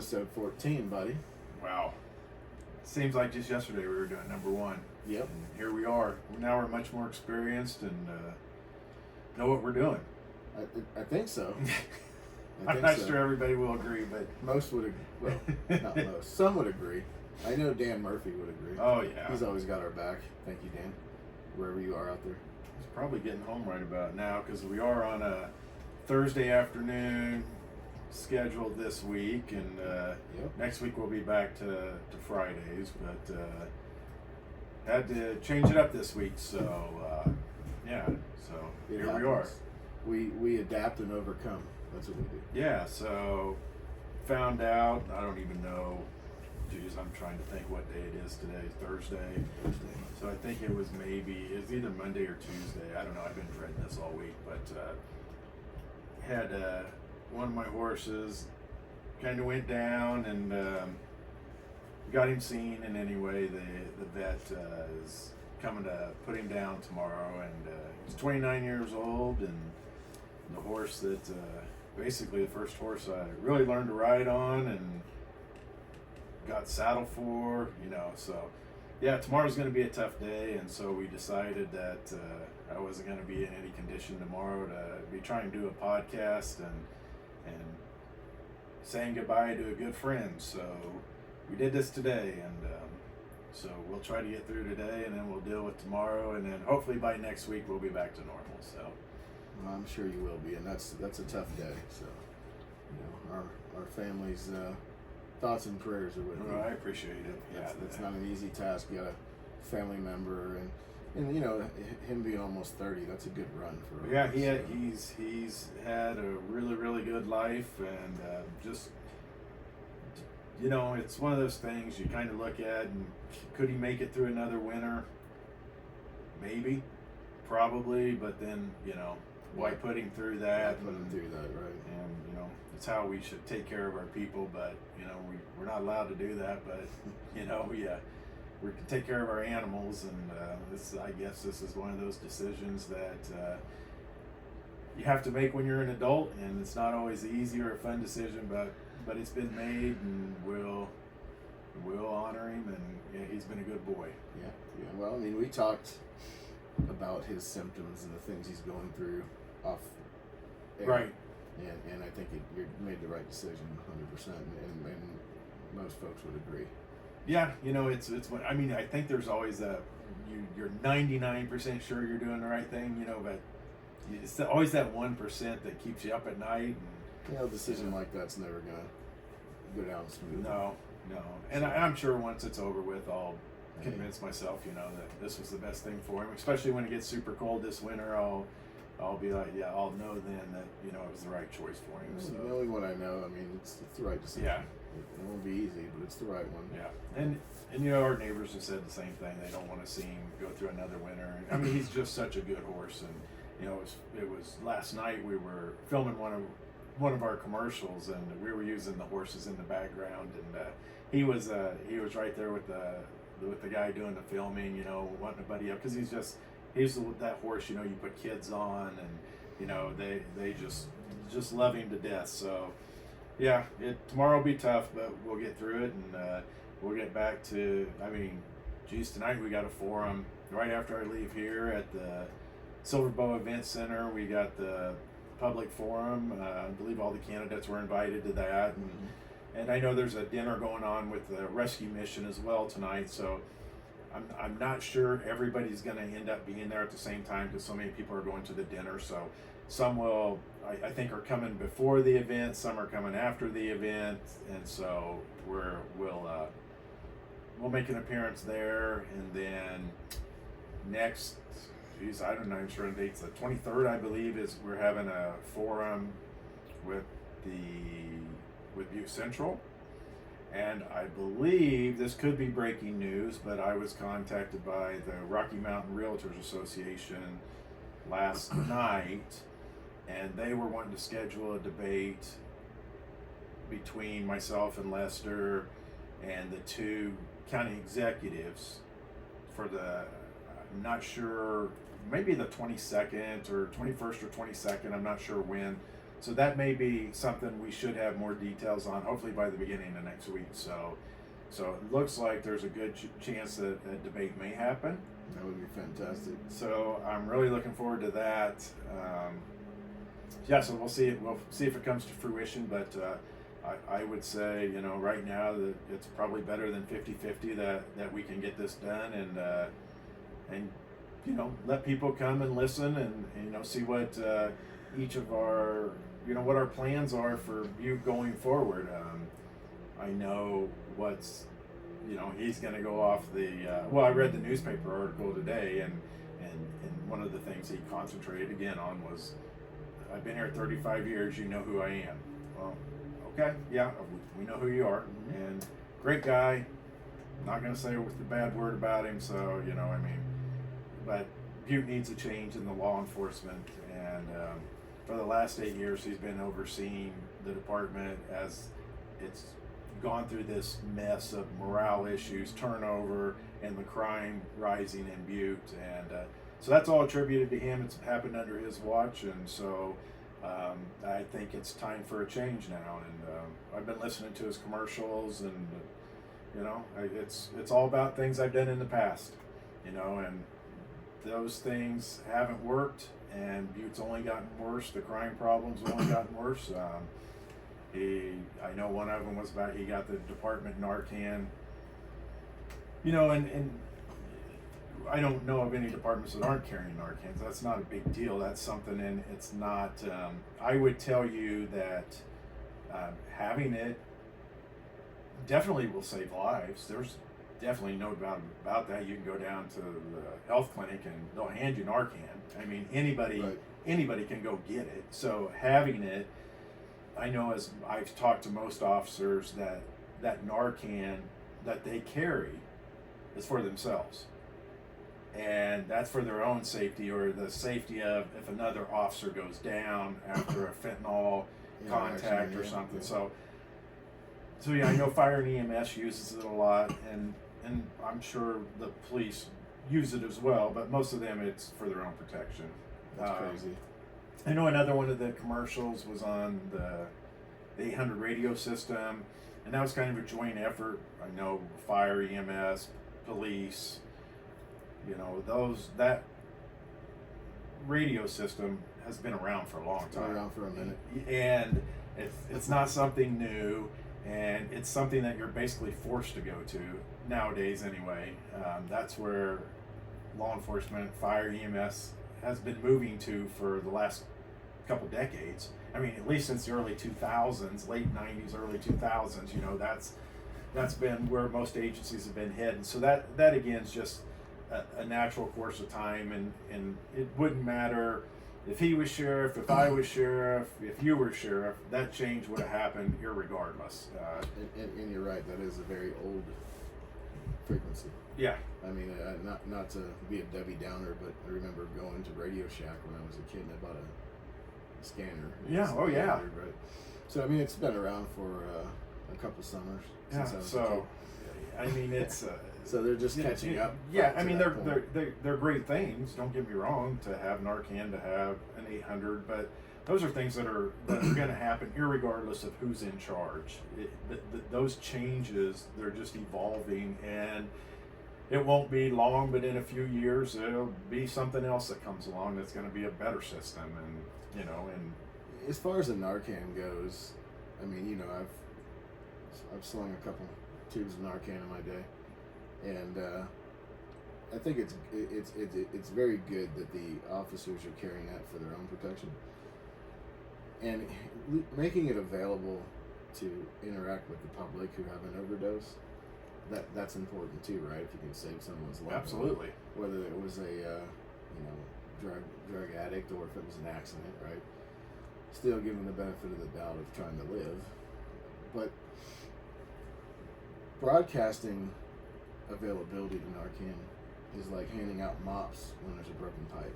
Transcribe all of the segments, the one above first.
Episode 14, buddy. Wow. Seems like just yesterday we were doing number one. Yep. And here we are. Now we're much more experienced and know what we're doing. I think so. I'm not sure everybody will agree, but most would agree. Well, not most. Some would agree. I know Dan Murphy would agree. Oh, yeah. He's always got our back. Thank you, Dan. Wherever you are out there. He's probably getting home right about now because we are on a Thursday afternoon scheduled this week, and next week we'll be back to Fridays, but had to change it up this week, so here we are. We adapt and overcome. That's what we do. Yeah, so found out, I don't even know, geez, I'm trying to think what day it is today. Thursday. So I think it was either Monday or Tuesday. I don't know, I've been dreading this all week, but had one of my horses kind of went down, and got him seen, and anyway the vet is coming to put him down tomorrow, and he's 29 years old, and the horse that basically the first horse I really learned to ride on and got saddled for, so yeah, tomorrow's going to be a tough day, and so we decided that I wasn't going to be in any condition tomorrow to be trying to do a podcast and saying goodbye to a good friend. So we did this today, and so we'll try to get through today, and then we'll deal with tomorrow, and then hopefully by next week we'll be back to normal. So well, I'm sure you will be, and that's a tough day. So our family's thoughts and prayers are with you. I appreciate it. Yeah, that's not an easy task. You got a family member, and him being almost 30, that's a good run for him. Yeah, he's had a really, really good life, and just it's one of those things you kind of look at, and could he make it through another winter? Maybe, probably, but then why put him through that? Put him through that, right? And it's how we should take care of our people, but we're not allowed to do that. But we can take care of our animals, and I guess this is one of those decisions that you have to make when you're an adult, and it's not always easy or a fun decision, but it's been made, and we'll honor him, and he's been a good boy. Yeah. Well, I mean, we talked about his symptoms and the things he's going through off air. Right. And I think you made the right decision, 100%, and most folks would agree. Yeah, it's what I mean. I think there's always you're 99% sure you're doing the right thing, but it's always that 1% that keeps you up at night. And a decision like that's never gonna go down smooth. No, and I'm sure once it's over with, I'll convince myself, that this was the best thing for him. Especially when it gets super cold this winter, I'll be like, yeah, I'll know then that it was the right choice for him. So knowing what I know, I mean, it's the right decision. Yeah. It won't be easy, but it's the right one. Yeah, and our neighbors have said the same thing. They don't want to see him go through another winter. I mean, he's just such a good horse, and it was last night we were filming one of our commercials, and we were using the horses in the background, and he was right there with the guy doing the filming, wanting to buddy up, because he's that horse, you put kids on, and they just love him to death. So yeah, tomorrow will be tough, but we'll get through it, and we'll get back to, tonight we got a forum right after I leave here at the Silver Bow Event Center. We got the public forum. I believe all the candidates were invited to that, and I know there's a dinner going on with the rescue mission as well tonight, so I'm not sure everybody's going to end up being there at the same time, because so many people are going to the dinner. So some will, I think, are coming before the event, some are coming after the event, and so we'll make an appearance there. And then next, I'm not sure the dates. The 23rd, I believe, is we're having a forum with Butte Central. And I believe this could be breaking news, but I was contacted by the Rocky Mountain Realtors Association last night, and they were wanting to schedule a debate between myself and Lester and the two county executives for I'm not sure, maybe the 22nd or 21st or 22nd, I'm not sure when, So that may be something we should have more details on, hopefully by the beginning of next week. So it looks like there's a good chance that a debate may happen. That would be fantastic. So I'm really looking forward to that. Yeah, so we'll see. We'll see if it comes to fruition. But I would say, right now that it's probably better than 50-50 that we can get this done, and let people come and listen and see what each of our what our plans are for Butte going forward. I know what's he's going to go off the I read the newspaper article today, and one of the things he concentrated again on was, I've been here 35 years, you know who I am. Well, okay, yeah, we know who you are, and great guy, not going to say a bad word about him, so but Butte needs a change in the law enforcement, and for the last 8 years he's been overseeing the department as it's gone through this mess of morale issues, turnover, and the crime rising in Butte, and so that's all attributed to him. It's happened under his watch, and so I think it's time for a change now. And I've been listening to his commercials, and it's all about things I've done in the past, and those things haven't worked, and Butte's only gotten worse. The crime problem's only gotten worse. I know one of them was about he got the department Narcan, and I don't know of any departments that aren't carrying Narcans. That's not a big deal. That's something, and it's not. I would tell you that having it definitely will save lives. There's definitely no doubt about that. You can go down to the health clinic and they'll hand you Narcan. I mean, anybody can go get it. So having it, I know, as I've talked to most officers, that Narcan that they carry is for themselves. And that's for their own safety, or the safety of if another officer goes down after a fentanyl contact or something. Yeah. So yeah, I know fire and EMS uses it a lot, and I'm sure the police use it as well, but most of them it's for their own protection. That's crazy. I know another one of the commercials was on the 800 radio system, and that was kind of a joint effort. I know fire, EMS, police, that radio system has been around for a long time. Been around for a minute. And it's not something new, and it's something that you're basically forced to go to nowadays anyway. That's where law enforcement, fire, EMS has been moving to for the last couple decades. I mean, at least since the early 2000s, late 90s, early 2000s, that's been where most agencies have been heading. So that again is just a natural course of time, and it wouldn't matter if he was sheriff, if I was sheriff, if you were sheriff, that change would have happened irregardless. And you're right, that is a very old frequency. Yeah. I mean, not to be a Debbie Downer, but I remember going to Radio Shack when I was a kid, and I bought a scanner. Yeah, oh yeah. But, so I mean, it's been around for a couple summers since I was a kid. I mean, it's so they're just catching up. Yeah, I mean, they're great things. Don't get me wrong, to have Narcan, to have an 800, but those are things that are going to happen irregardless of who's in charge. Those changes, they're just evolving, and it won't be long, but in a few years there'll be something else that comes along that's going to be a better system. And and as far as the Narcan goes, I mean, I've slung a couple tubes of Narcan in my day, and I think it's very good that the officers are carrying that for their own protection, and making it available to interact with the public who have an overdose. That's important too, right? If you can save someone's life. Absolutely. Whether it was a drug addict or if it was an accident, right? Still give them the benefit of the doubt of trying to live. But broadcasting availability to Narcan is like handing out mops when there's a broken pipe.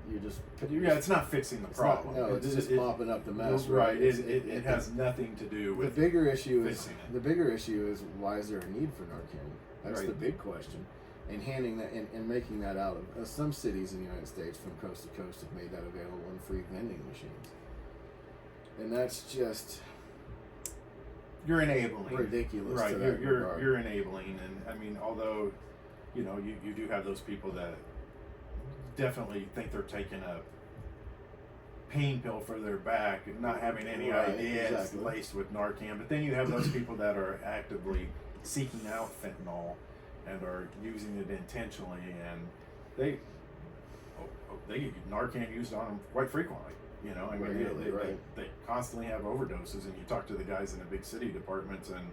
It's not fixing the problem. It's just mopping up the mess. Right. It has nothing to do with the bigger issue. Fixing the bigger issue is why is there a need for Narcan? That's the big question. And handing that and making that out of some cities in the United States from coast to coast have made that available in free vending machines. And that's just you're enabling. ridiculous. Right, To that regard. you're enabling, and I mean, although, you know, you do have those people that definitely think they're taking a pain pill for their back and not having any Right, idea it's exactly. laced with Narcan. But then you have those people that are actively seeking out fentanyl and are using it intentionally, and they get Narcan used on them quite frequently. You know, I mean, Regularly, right. they constantly have overdoses, and you talk to the guys in the big city departments, and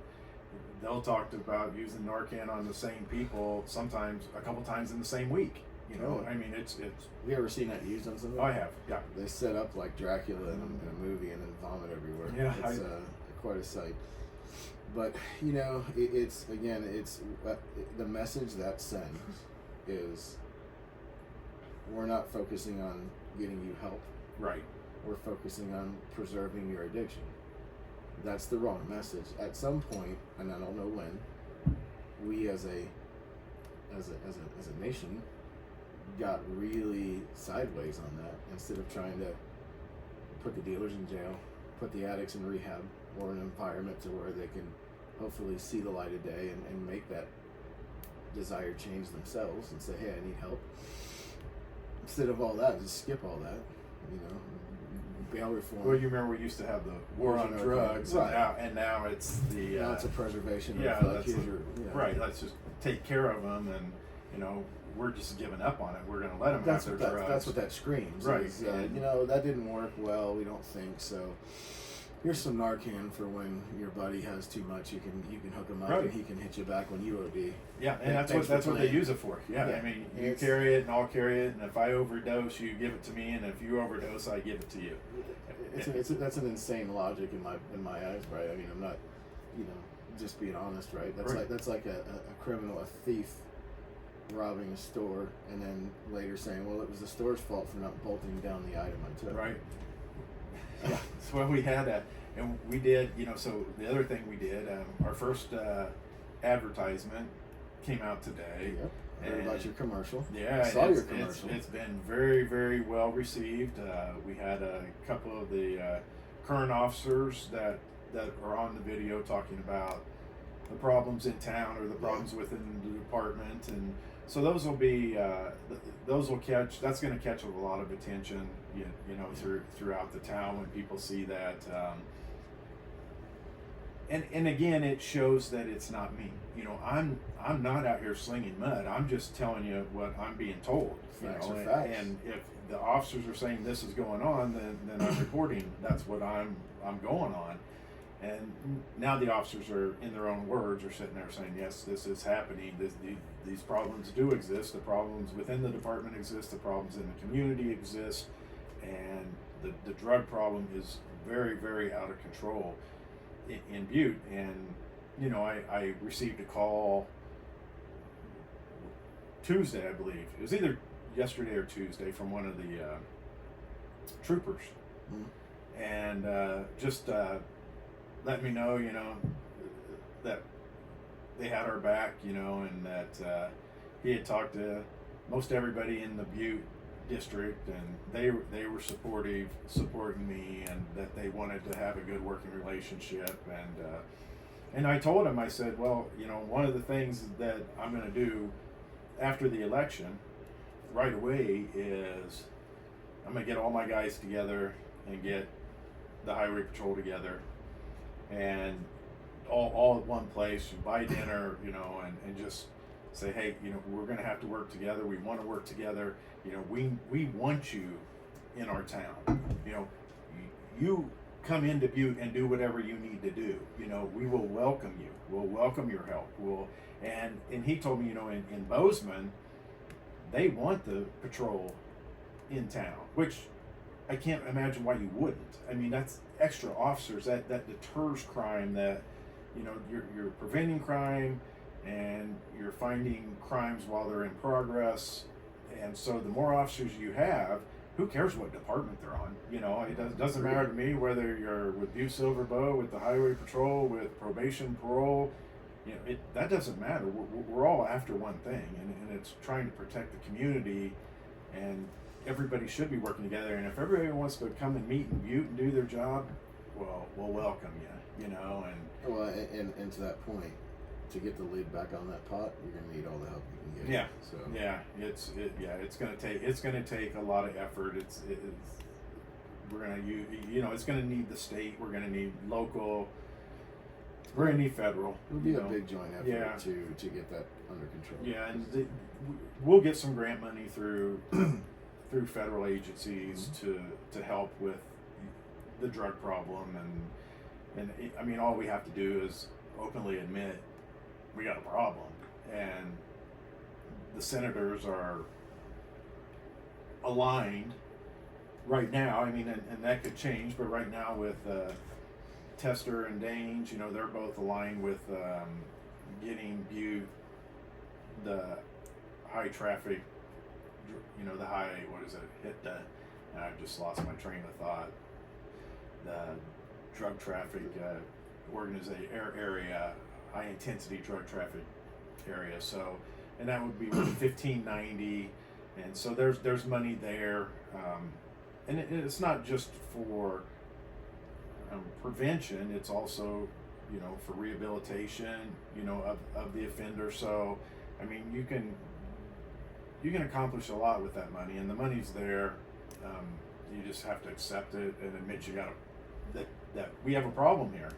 they'll talk about using Narcan on the same people, sometimes a couple times in the same week. You know, Oh. I mean, it's. Have you ever seen that used on something? I have, yeah. They set up like Dracula in a movie and then vomit everywhere. Yeah, It's quite a sight. But, you know, it's the message that sends is we're not focusing on getting you help. Right. We're focusing on preserving your addiction. That's the wrong message. At some point, and I don't know when, we as a nation got really sideways on that. Instead of trying to put the dealers in jail, put the addicts in rehab or an environment to where they can hopefully see the light of day and make that desired change themselves and say, hey, I need help. Instead of all that, just skip all that, you know. Bail reform. Well, you remember we used to have the war on Version of drugs, it. Right. and now it's the Now it's a preservation yeah, of like, that's here's a- your, you know. right. Let's just take care of them, and you know, we're just giving up on it. We're going to let them That's have what their that, drugs. that's what that screams. Right. Is, you know, that didn't work well. We don't think so. Here's some Narcan for when your buddy has too much. You can hook him up Right. and he can hit you back when you OD. Yeah, and Yeah, that's thanks what for they playing. use it for. Yeah, Yeah. I mean, you It's- carry it and I'll carry it, and if I overdose, you give it to me, and if you overdose, I give it to you. That's an insane logic in my eyes, right? I mean, I'm not, you know, just being honest, right? That's like a criminal, a thief robbing a store and then later saying, well, it was the store's fault for not bolting down the item I took. Right. Yeah. So we had that, and we did, you know. So the other thing we did, our first advertisement came out today. Yep. I heard about your commercial. Yeah, I saw it's, your commercial. It's been very, very well received. We had a couple of the current officers that are on the video talking about the problems in town or the problems within the department, and so those will be that's going to catch a lot of attention, you know, throughout the town when people see that. And again, it shows that it's not me. You know, I'm not out here slinging mud. I'm just telling you what I'm being told. Facts you know, are facts. and if the officers are saying this is going on, then I'm reporting. That's what I'm going on. And now the officers are, in their own words, are sitting there saying, yes, this is happening. These problems do exist. The problems within the department exist. The problems in the community exist. And the drug problem is very, very out of control in Butte. And, you know, I received a call Tuesday, I believe. It was either yesterday or Tuesday from one of the troopers. Mm-hmm. And just let me know, you know, that they had our back, you know, and that he had talked to most everybody in the Butte district, and they were supporting me, and that they wanted to have a good working relationship. And I told him, I said, well, you know, one of the things that I'm going to do after the election right away is I'm going to get all my guys together and get the highway patrol together and all at one place, buy dinner, you know, and just say, hey, you know, we're going to have to work together. We want to work together. You know, we want you in our town. You know, you come into Butte and do whatever you need to do. You know, we will welcome you. We'll welcome your help. And he told me, you know, in Bozeman, they want the patrol in town, which I can't imagine why you wouldn't. I mean, that's extra officers. That deters crime. That, you know, you're preventing crime, and you're finding crimes while they're in progress. And so the more officers you have, who cares what department they're on? You know, it doesn't matter to me whether you're with Butte-Silver Bow, with the highway patrol, with probation, parole. You know, that doesn't matter. We're all after one thing, and it's trying to protect the community, and everybody should be working together. And if everybody wants to come and meet in Butte and do their job, well, we'll welcome you, you know, and Well, and to that point, to get the lid back on that pot, you're gonna need all the help you can get. yeah, So yeah, it's gonna take a lot of effort. We're gonna it's gonna need the state. We're gonna need local. We're gonna need federal. it'll be a big joint effort Yeah. to get that under control. Yeah, and we'll get some grant money through through federal agencies to help with the drug problem, I mean, all we have to do is openly admit we got a problem, and the senators are aligned right now. I mean, and that could change, but right now with Tester and Gage, they're both aligned with getting Butte the high traffic, the high, what is it, hit the, and I've just lost my train of thought, the drug traffic area, high intensity drug traffic area. So, and that would be 1590, and so there's money there, and it's not just for prevention, it's also for rehabilitation of the offender. So I mean, you can accomplish a lot with that money, and the money's there. You just have to accept it and admit that we have a problem here,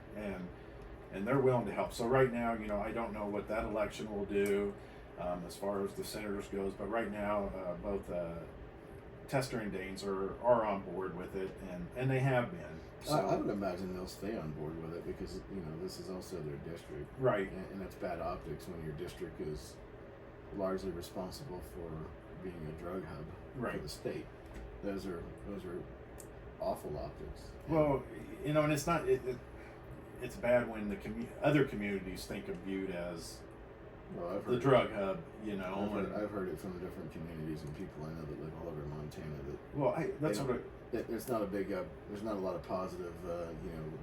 and they're willing to help. So right now, I don't know what that election will do as far as the senators goes, but right now, both Tester and Gage are on board with it, and they have been. So, I would imagine they'll stay on board with it because this is also their district, right? And that's bad optics when your district is largely responsible for being a drug hub for the state. Those are awful optics. Well, and it's not. It's bad when the other communities think of Butte as the drug hub. I've heard it from different communities and people I know that live all over Montana. There's not a big. There's not a lot of positive,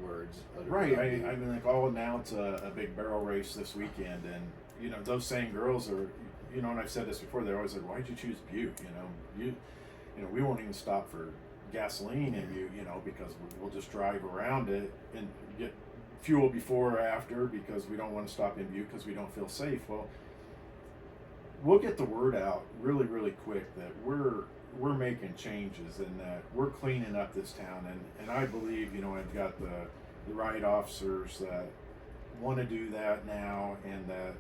words. Right. I mean, like, I'll announce a big barrel race this weekend, and those same girls are, and I've said this before. They're always like, "Why'd you choose Butte? We won't even stop for gasoline in Butte, because we'll just drive around it and get fuel before or after because we don't want to stop in Butte because we don't feel safe." Well, we'll get the word out really, really quick that we're making changes and that we're cleaning up this town, and I believe I've got the right officers that want to do that now, and that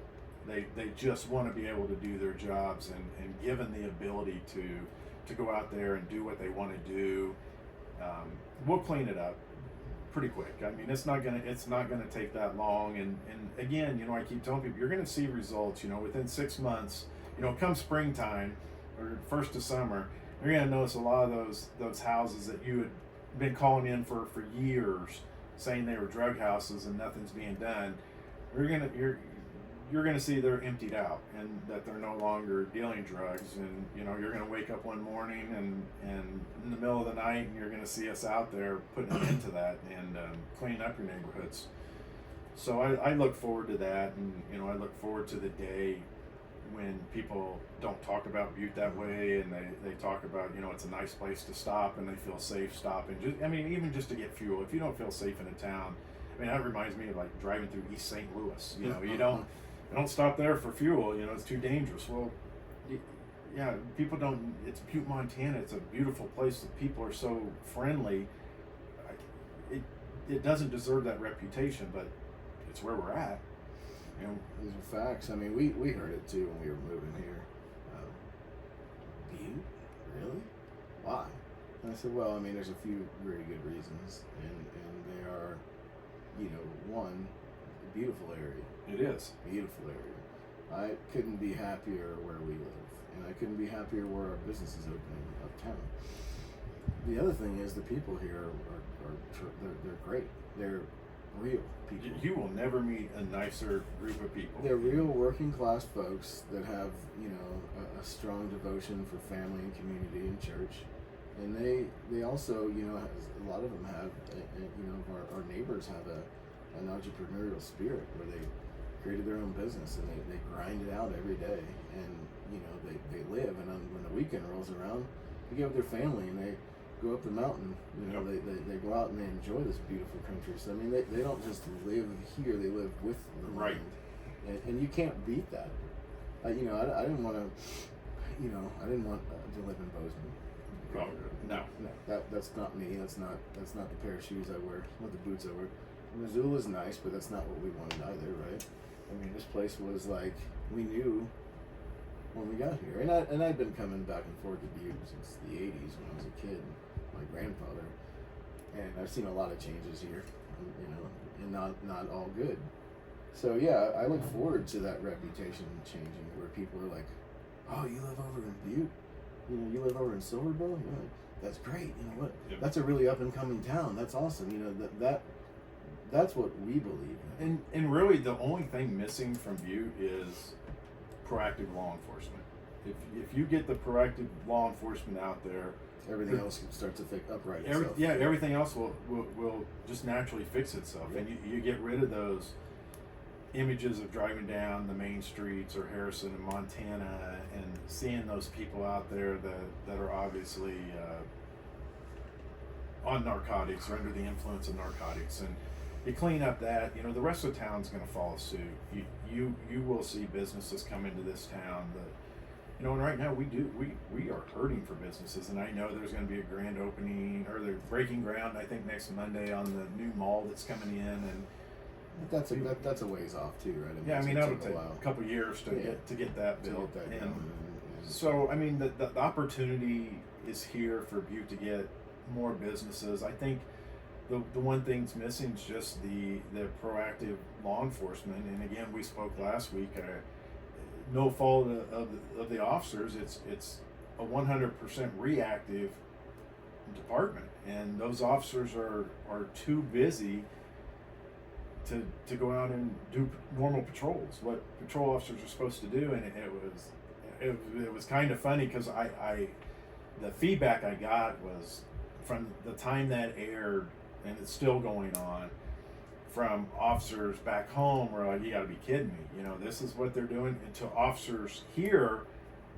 they just want to be able to do their jobs, and given the ability to go out there and do what they want to do, we'll clean it up pretty quick. I mean, it's not gonna take that long, and again, I keep telling people you're gonna see results within 6 months. Come springtime or first of summer, you're gonna notice a lot of those houses that you had been calling in for years saying they were drug houses and nothing's being done. You're gonna see they're emptied out and that they're no longer dealing drugs, and you're gonna wake up one morning and in the middle of the night, and you're gonna see us out there putting an end to that and cleaning up your neighborhoods. So I look forward to that, and I look forward to the day when people don't talk about Butte that way, and they talk about it's a nice place to stop and they feel safe stopping. Even just to get fuel. If you don't feel safe in a town, that reminds me of like driving through East St. Louis. You don't stop there for fuel. It's too dangerous. Well, yeah, people don't. It's Butte, Montana. It's a beautiful place. The people are so friendly. It doesn't deserve that reputation, but it's where we're at. These are facts. I mean, we heard it too when we were moving here. Butte? Really? Why? And I said, well, there's a few very good reasons, and they are, one, a beautiful area. It is. Beautiful area. I couldn't be happier where we live, and I couldn't be happier where our business is opening uptown. The other thing is the people here they're great. They're real people. You will never meet a nicer group of people. They're real working class folks that have, a strong devotion for family and community and church. And they also, a lot of them have, our neighbors have an entrepreneurial spirit where they created their own business and they grind it out every day. And, they live. And when the weekend rolls around, they get with their family and go up the mountain. You know, Yep. they go out and they enjoy this beautiful country. So I mean, they don't just live here; they live with the Right. land, and you can't beat that. I didn't want to, I didn't want to live in Bozeman. Oh, no. No, that's not me. That's not the pair of shoes I wear. Not the boots I wear. Missoula's nice, but that's not what we wanted either, right? I mean, this place was like we knew when we got here, and I'd been coming back and forth to Butte since the '80s when I was a kid. My grandfather, and I've seen a lot of changes here, and not all good. So yeah, I look forward to that reputation changing, where people are like, "Oh, you live over in Butte? You live over in Silver Bow? That's great. You know what? Yep. That's a really up and coming town. That's awesome. That's what we believe in." And really, the only thing missing from Butte is proactive law enforcement. If you get the proactive law enforcement out there, Everything else starts to upright itself. everything else will just naturally fix itself, Yeah. and you get rid of those images of driving down the main streets or Harrison and Montana and seeing those people out there that are obviously on narcotics or under the influence of narcotics, and you clean up that, the rest of the town's going to follow suit. You will see businesses come into this town that, and right now we are hurting for businesses, and I know there's going to be a grand opening, or they're breaking ground, I think next Monday, on the new mall that's coming in, and But that's a ways off too, right? yeah, I mean, it's that gonna would take a couple years to get that to built. get that And going. so, I mean, the opportunity is here for Butte to get more businesses. I think the one thing's missing is just the proactive law enforcement. And again, we spoke last week. No fault of the officers. It's a 100% reactive department, and those officers are too busy to go out and do normal patrols, what patrol officers are supposed to do. And it was kind of funny, because the feedback I got was from the time that aired, and it's still going on, from officers back home were like, "You got to be kidding me, this is what they're doing," and to officers here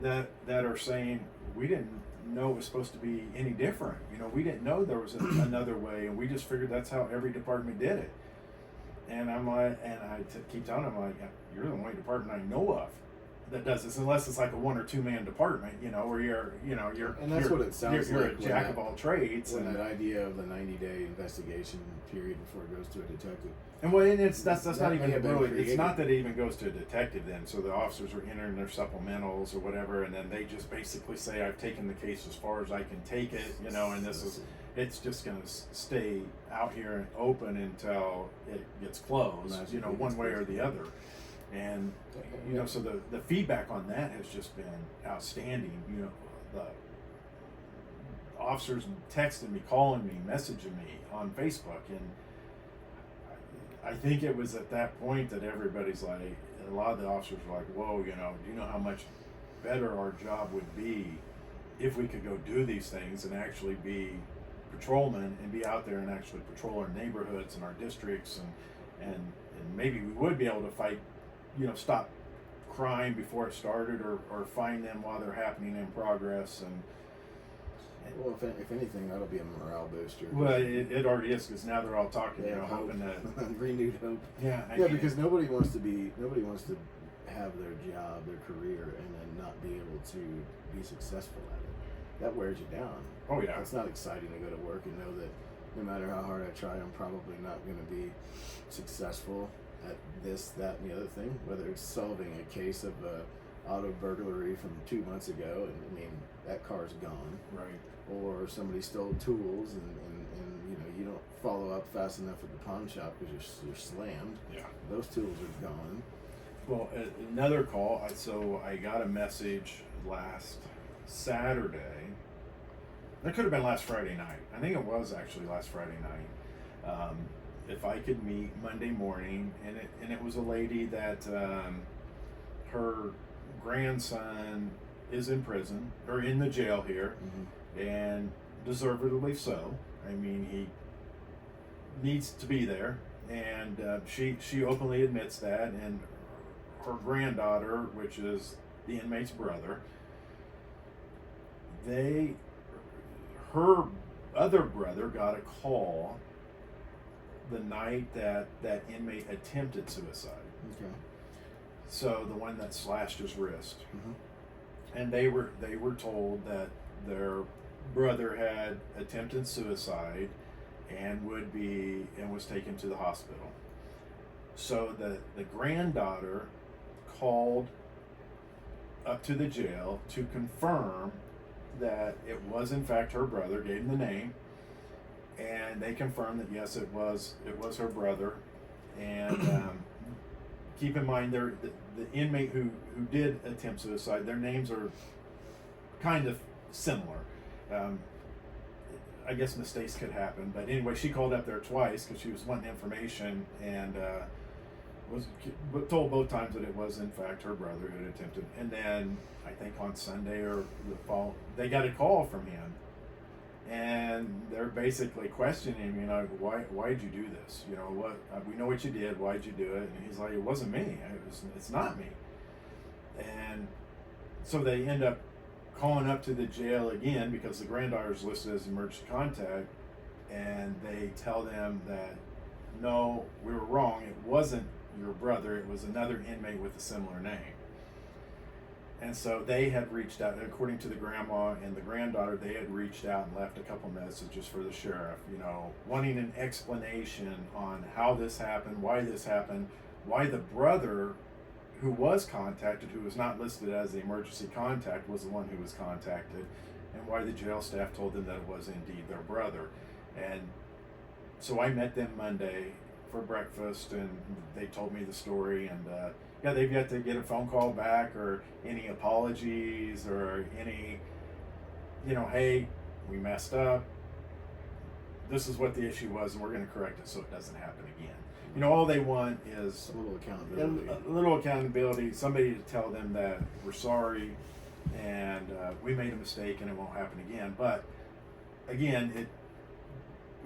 that are saying, "We didn't know it was supposed to be any different, we didn't know there was another way, and we just figured that's how every department did it." And I'm like, and I keep telling them, like, "You're the only department I know of that does this, unless it's like a 1 or 2 man department, where you're." And that's what it sounds you're like a jack of all trades. When And that idea of the 90-day investigation period before it goes to a detective. And that's That not may even have been really. It's created. not that it even goes to a detective then. So the officers are entering their supplementals or whatever, and then they just basically say, "I've taken the case as far as I can take it," and this is. It's just going to stay out here and open until it gets closed, one way or the other. And so the feedback on that has just been outstanding. The officers texting me, calling me, messaging me on Facebook, and I think it was at that point that everybody's like, a lot of the officers were like, "Whoa, do you know how much better our job would be if we could go do these things and actually be patrolmen and be out there and actually patrol our neighborhoods and our districts, and maybe we would be able to fight, stop crime before it started, or find them while they're happening in progress." And Well, if anything, that'll be a morale booster. well, it already is, because now they're all talking, Yeah, hoping that. renewed hope. Yeah, Because nobody wants to have their job, their career, and then not be able to be successful at it. That wears you down. Oh yeah. It's not exciting to go to work and know that no matter how hard I try, I'm probably not going to be successful at this, that, and the other thing. Whether it's solving a case of auto burglary from 2 months ago, and I mean that car's gone, Right. or somebody stole tools, and you don't follow up fast enough at the pawn shop because you're slammed. Yeah. Those tools are gone. Well, another call. So I got a message last Saturday. That could have been last Friday night. I think it was actually last Friday night. If I could meet Monday morning, and it was a lady that her grandson is in prison, or in the jail here, and deservedly so. I mean, he needs to be there, and she openly admits that. And her granddaughter, which is the inmate's brother, her other brother got a call the night that that inmate attempted suicide. Okay. So the one that slashed his wrist, Mm-hmm. and they were told that their brother had attempted suicide and was taken to the hospital. So the granddaughter called up to the jail to confirm that it was in fact her brother, gave him the name, and they confirmed that yes, it was her brother. And keep in mind, the inmate who did attempt suicide, their names are kind of similar. I guess mistakes could happen, but anyway, she called up there twice because she was wanting information, and was told both times that it was in fact her brother who had attempted. And then I think on Sunday or the fall, they got a call from him, and they're basically questioning him. You know, why'd you do this? You know, what we know what you did. Why'd you do it? And he's like, it wasn't me. It's not me. And so they end up calling up to the jail again because the granddaughter is listed as emergency contact, and they tell them that no, we were wrong. It wasn't your brother. It was another inmate with a similar name. And so they had reached out, according to the grandma and the granddaughter, they had reached out and left a couple messages for the sheriff, you know, wanting an explanation on how this happened, why the brother who was contacted, who was not listed as the emergency contact, was the one who was contacted, and why the jail staff told them that it was indeed their brother. And so I met them Monday for breakfast, and they told me the story, and yeah, they've yet to get a phone call back or any apologies or any, you know, hey, we messed up. This is what the issue was, and we're going to correct it so it doesn't happen again. You know, all they want is a little accountability. A little accountability, somebody to tell them that we're sorry and we made a mistake and it won't happen again. But again,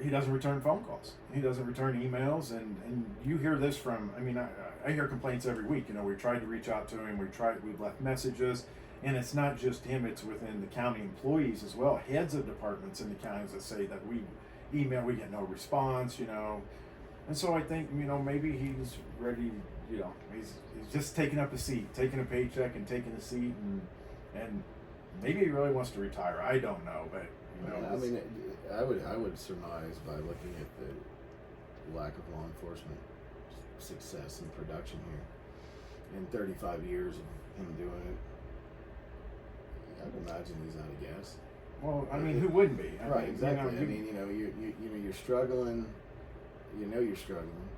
he doesn't return phone calls. He doesn't return emails, and you hear this from, I mean, I hear complaints every week. You know, we tried to reach out to him, we've left messages, and it's not just him, it's within the county employees as well, heads of departments in the counties that say that we email, we get no response, you know. And so I think, you know, maybe he's ready, you know, he's just taking up a seat, taking a paycheck and taking a seat, and maybe he really wants to retire. I don't know, but you know, I mean, I would surmise by looking at the lack of law enforcement success and production here in 35 years of him doing it. I'd imagine he's out of gas. Well, I mean, who wouldn't be? Right, exactly. I mean, you know, you're struggling. You know you're struggling.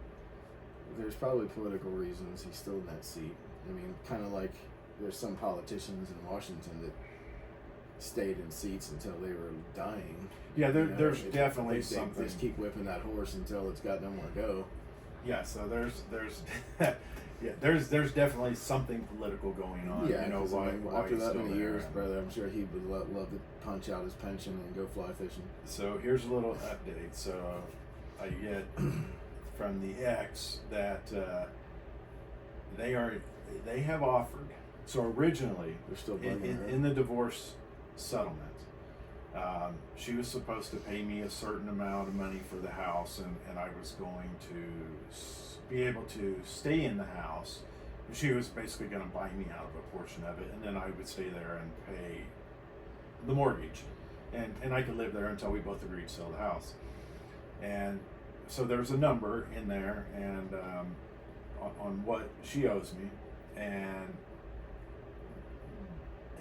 There's probably political reasons he's still in that seat. I mean, kind of like there's some politicians in Washington that stayed in seats until they were dying. Yeah, there's definitely they something. just keep whipping that horse until it's got nowhere to go. Yeah, so there's definitely something political going on. Yeah, you know, why after he's that still many there. years, brother, I'm sure he would love to punch out his pension and go fly fishing. So here's a little update. So I get from the ex that they have offered. So originally, They're still bugging her. in the divorce settlement, she was supposed to pay me a certain amount of money for the house, and I was going to be able to stay in the house. She was basically going to buy me out of a portion of it, and then I would stay there and pay the mortgage, and I could live there until we both agreed to sell the house. And so there's a number in there, and on what she owes me, and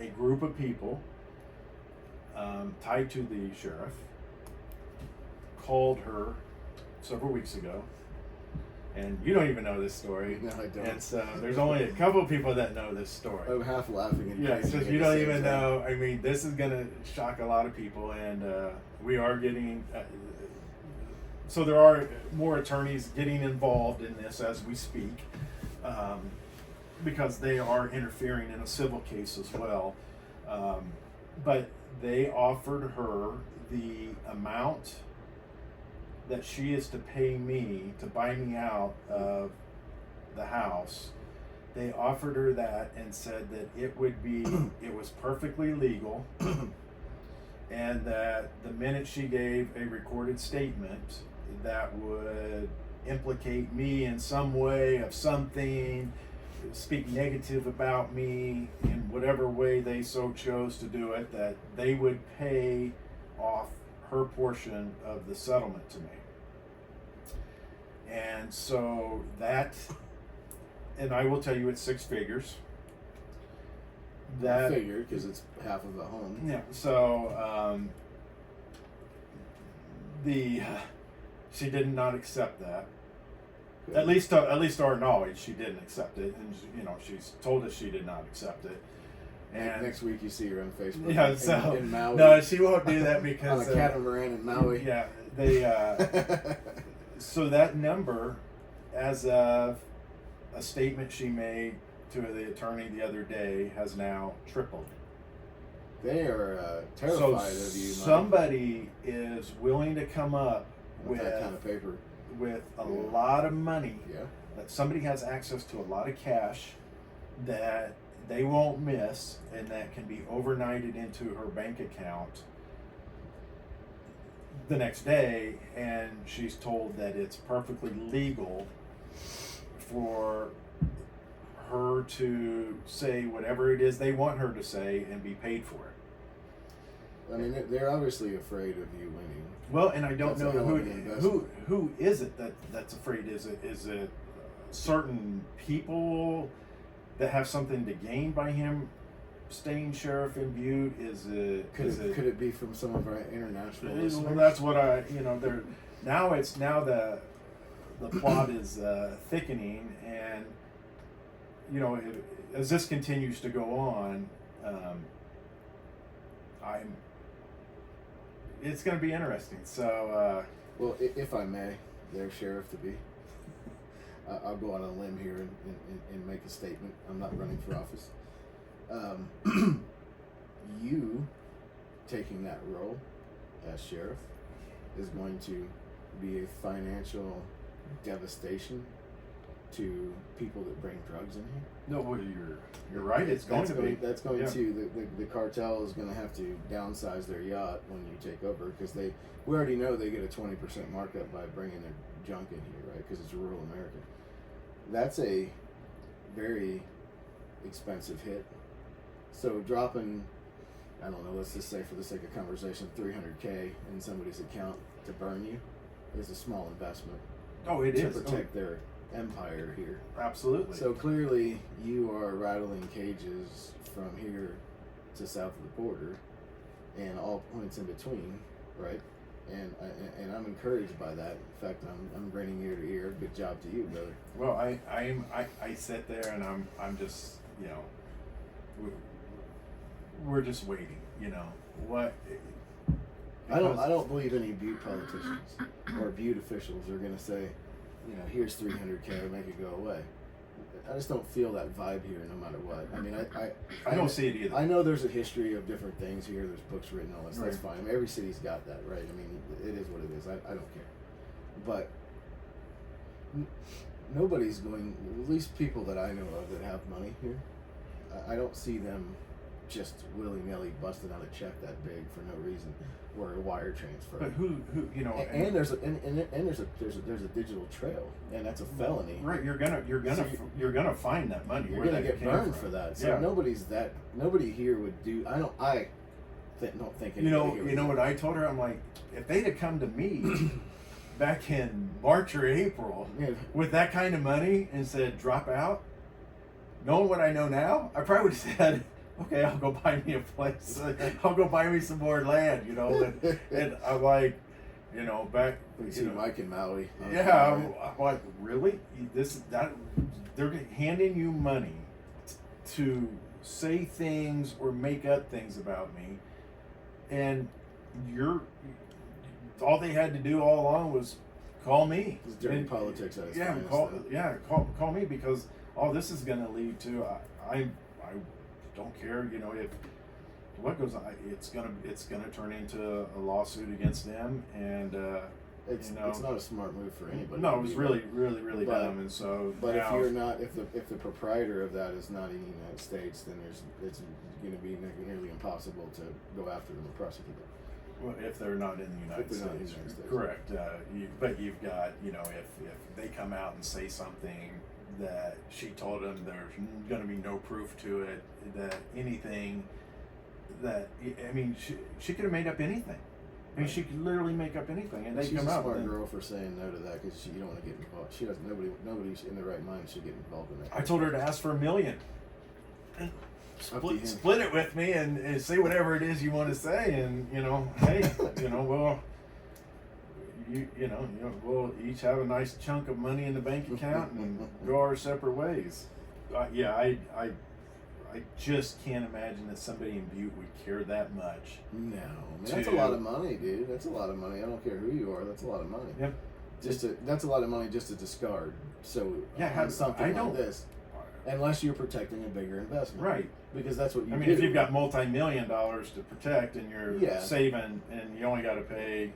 a group of people tied to the sheriff called her several weeks ago, and you don't even know this story. No, I don't. And so there's only a couple of people that know this story. I'm half laughing and Yeah, crazy so at you the don't same even time. know. I mean, this is gonna shock a lot of people, and we are getting. So there are more attorneys getting involved in this as we speak, because they are interfering in a civil case as well. But they offered her the amount that she is to pay me to buy me out of the house. They offered her that and said that it was perfectly legal and that the minute she gave a recorded statement that would implicate me in some way of something, speak negative about me in whatever way they so chose to do it, that they would pay off her portion of the settlement to me. And so that, and I will tell you, it's six figures. I figured, because it's half of a home. Yeah. So she did not accept that. Good. At least to our knowledge, she didn't accept it, and she's told us she did not accept it. And next week you see her on Facebook. Yeah, so in Maui. no, she won't do that because on a catamaran in Maui. Yeah, they. So that number, as of a statement she made to the attorney the other day, has now tripled. They are terrified of you. Somebody is willing to come up with that kind of paper, with a lot of money. Yeah. That somebody has access to a lot of cash that they won't miss, and that can be overnighted into her bank account the next day, and she's told that it's perfectly legal for her to say whatever it is they want her to say and be paid for it. I mean, they're obviously afraid of you winning. Well, and I don't That's know a hell of an investment. who is it that's afraid? Is it certain people that have something to gain by him staying sheriff in Butte? Could it be from some of our international listeners? Well, that's what they're now the plot is thickening, and as this continues to go on, it's going to be interesting. So well, if I may, their sheriff to be, I'll go on a limb here and make a statement. I'm not running for office. You taking that role as sheriff is going to be a financial devastation to people that bring drugs in here. no, well, you're right. It's going to be. That's going to the cartel is going to have to downsize their yacht when you take over, because we already know they get a 20% markup by bringing their junk in here, right? Because it's rural America. That's a very expensive hit. So dropping, I don't know, let's just say for the sake of conversation, $300K in somebody's account to burn you is a small investment. Oh, it is to protect their empire here. Absolutely. So clearly you are rattling cages from here to south of the border and all points in between, right? And I'm encouraged by that. In fact, I'm grinning ear to ear. Good job to you, brother. Well, I sit there and I'm just we're just waiting. What. I don't believe any Butte politicians or Butte officials are going to say, here's $300K, make it go away. I just don't feel that vibe here, no matter what. I mean, I don't see it either. I know there's a history of different things here. There's books written, all this. Right. That's fine. Every city's got that, right? I mean, it is what it is. I don't care. But nobody's going. At least people that I know of that have money here, I don't see them just willy-nilly busting out a check that big for no reason, or a wire transfer. But who and there's a digital trail, and that's a felony. Right, you're gonna find that money. You're gonna get burned for that. So yeah. Nobody here would do. I don't think. You know what I told her? I'm like, if they'd have come to me back in March or April with that kind of money and said drop out, knowing what I know now, I probably would have said, okay, I'll go buy me a place. I'll go buy me some more land, and I'm like, back. Mike in Maui. Yeah, I'm like, really? They're handing you money to say things or make up things about me, and all they had to do all along was call me. It's dirty politics at its finest. Call me, because all this is going to lead to I don't care, if what goes on, it's gonna turn into a lawsuit against them, and it's not a smart move for anybody. No, it was really dumb, and so. But if the proprietor of that is not in the United States, then it's going to be nearly impossible to go after them and prosecute them. Well, if they're not in the United they're not in the States. United States. Correct. But you've got, if they come out and say something that she told them, there's going to be no proof to it, that anything that, she could have made up anything. I mean, she could literally make up anything, and they She's come a out. smart girl for saying no to that because you don't want to get involved. She doesn't. Nobody's in their right mind should get involved in that. I told her to ask for $1 million. Up Split it with me and say whatever it is you want to say, and hey, well, we'll each have a nice chunk of money in the bank account and go our separate ways. I just can't imagine that somebody in Butte would care that much. No, that's a lot of money, dude. That's a lot of money. I don't care who you are. That's a lot of money. Yep. That's a lot of money just to discard. So have something like this, unless you're protecting a bigger investment, right? Because that's what you. If you've got multi-million dollars to protect and you're saving, and you only got to pay,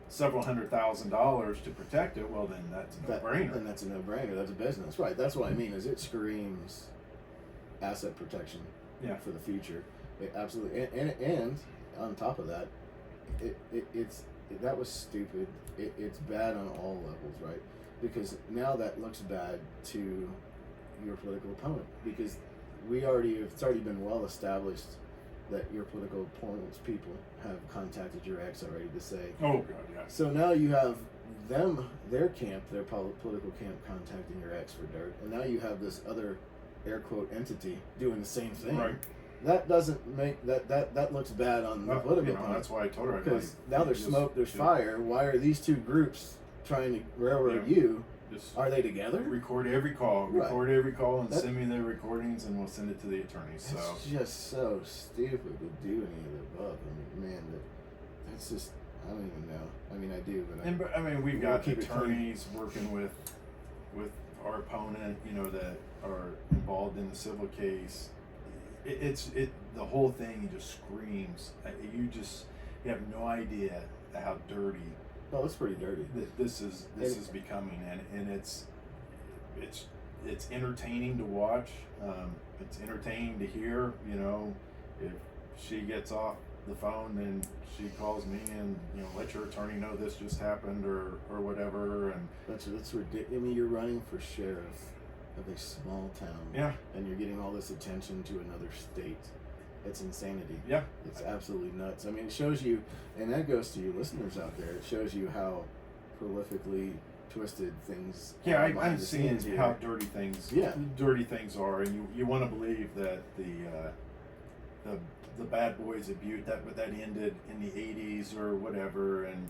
several $100,000 to protect it, well, then that's a no-brainer. Then that's a no-brainer. That's a business, right? That's what I mean. Is it screams asset protection for the future. It absolutely, and on top of that, that was stupid. It's bad on all levels, right? Because now that looks bad to your political opponent, because it's already been well established that your political opponent's people have contacted your ex already to say, oh God, yeah. So now you have their political camp contacting your ex for dirt, and now you have this other air quote entity doing the same thing. Right. That doesn't make that looks bad on the political opponent. That's why I told her. Because now there's smoke, there's fire. Why are these two groups trying to railroad you? Are they together? Record every call. Right. Record every call and send me their recordings, and we'll send it to the attorneys. It's just so stupid to do any of the above. That's just, I don't even know. I do, but we've got attorneys working with our opponent, that are involved in the civil case. The whole thing just screams. You have no idea how dirty. Oh, it's pretty dirty. This is becoming, and it's entertaining to watch. It's entertaining to hear. If she gets off the phone and she calls me and let your attorney know this just happened or whatever, and that's ridiculous. You're running for sheriff of a small town, and you're getting all this attention to another state. It's insanity. Yeah, it's absolutely nuts. It shows you, and that goes to you listeners out there. It shows you how prolifically twisted things. Yeah, I'm seeing how dirty things are, and you want to believe that the bad boys at Butte that ended in the '80s or whatever, and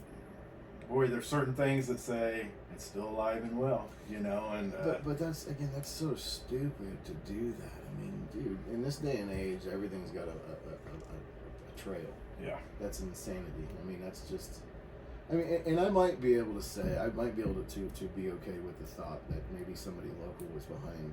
boy, there's certain things that say it's still alive and well, and but that's so stupid to do that. Dude, in this day and age, everything's got a trail. Yeah, that's insanity. That's just. And I might be able to say, I might be able to be okay with the thought that maybe somebody local was behind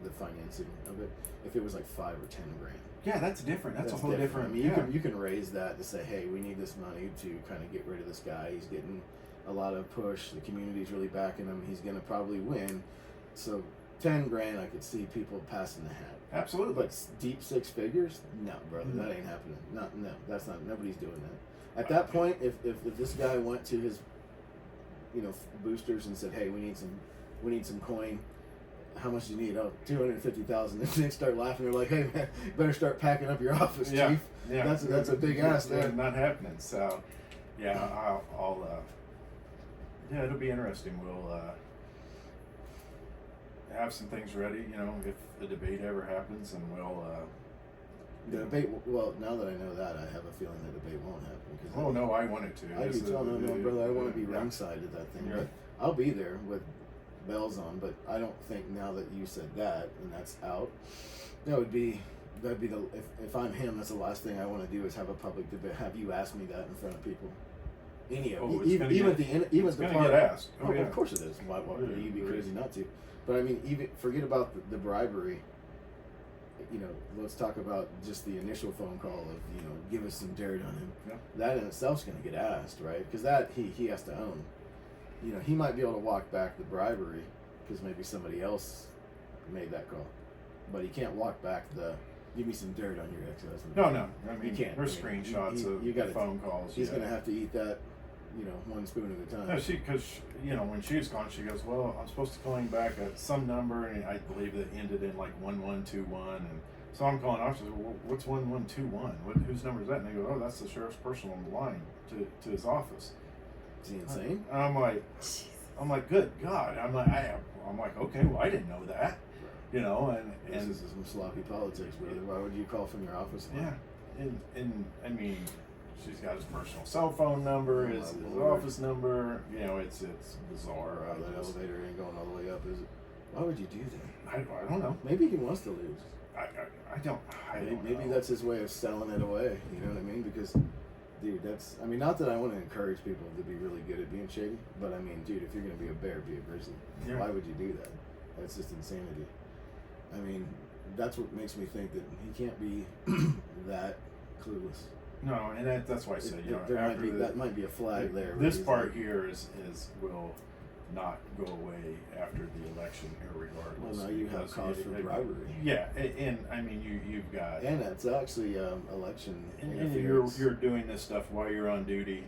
the financing of it. If it was like $5 or $10 grand. Yeah, that's different. That's a whole different. You can raise that to say, hey, we need this money to kind of get rid of this guy. He's getting a lot of push. The community's really backing him. He's going to probably win. So 10 grand, I could see people passing the hat. Absolutely. But deep six figures? No, brother, that ain't happening. No, that's not. Nobody's doing that. At that point, if this guy went to his, boosters and said, hey, we need some coin. How much do you need? Oh, $250,000. And they start laughing. They're like, hey, man, better start packing up your office, chief. Yeah, that's a big ask there. Not happening. So, I'll it'll be interesting. We'll have some things ready, if the debate ever happens, and we'll. The debate. Well, now that I know that, I have a feeling the debate won't happen. No, I want it to. I do too. No, brother. I want to be ringside at that thing. Yeah. But I'll be there with bells on. But I don't think now that you said that and that's out, that'd be if I'm him, that's the last thing I want to do is have a public debate. Have you ask me that in front of people? Any of even the part. Get asked. Of course it is. Why would you be crazy not to? But even forget about the bribery. Let's talk about just the initial phone call of, give us some dirt on him. Yeah. That in itself's going to get asked, right? Because that he has to own. He might be able to walk back the bribery because maybe somebody else made that call. But he can't walk back the give me some dirt on your ex-husband. No. I mean, You can't. there's I mean, screenshots of you gotta, phone calls. He's going to have to eat that, one spoon at a time. No, because when she was gone, she goes, "Well, I'm supposed to call him back at some number, and I believe it ended in like 1121." And so I'm calling officers. Well, what's 1121? Whose number is that? And they go, "Oh, that's the sheriff's personal line to his office." Is he insane? And I'm like, good God! I'm like, okay, well, I didn't know that, and This is some sloppy politics, brother. Why would you call from your office line? yeah, and I mean, she's got his personal cell phone number, his office number. It's bizarre. Wow, that elevator ain't going all the way up, is it? Why would you do that? I don't know. Maybe he wants to lose. I don't Maybe know. that's his way of selling it away. You know what I mean? Because, dude, not that I want to encourage people to be really good at being shady, but I mean, dude, if you're going to be a bear, be a grizzly. Yeah. Why would you do that? That's just insanity. I mean, that's what makes me think that he can't be that clueless. No, and that's why I said, that might be a flag there. This part here will not go away after the election here, regardless. Well, now you have cause for bribery. Yeah, and I mean, you've got, and it's actually election and interference. you're doing this stuff while you're on duty,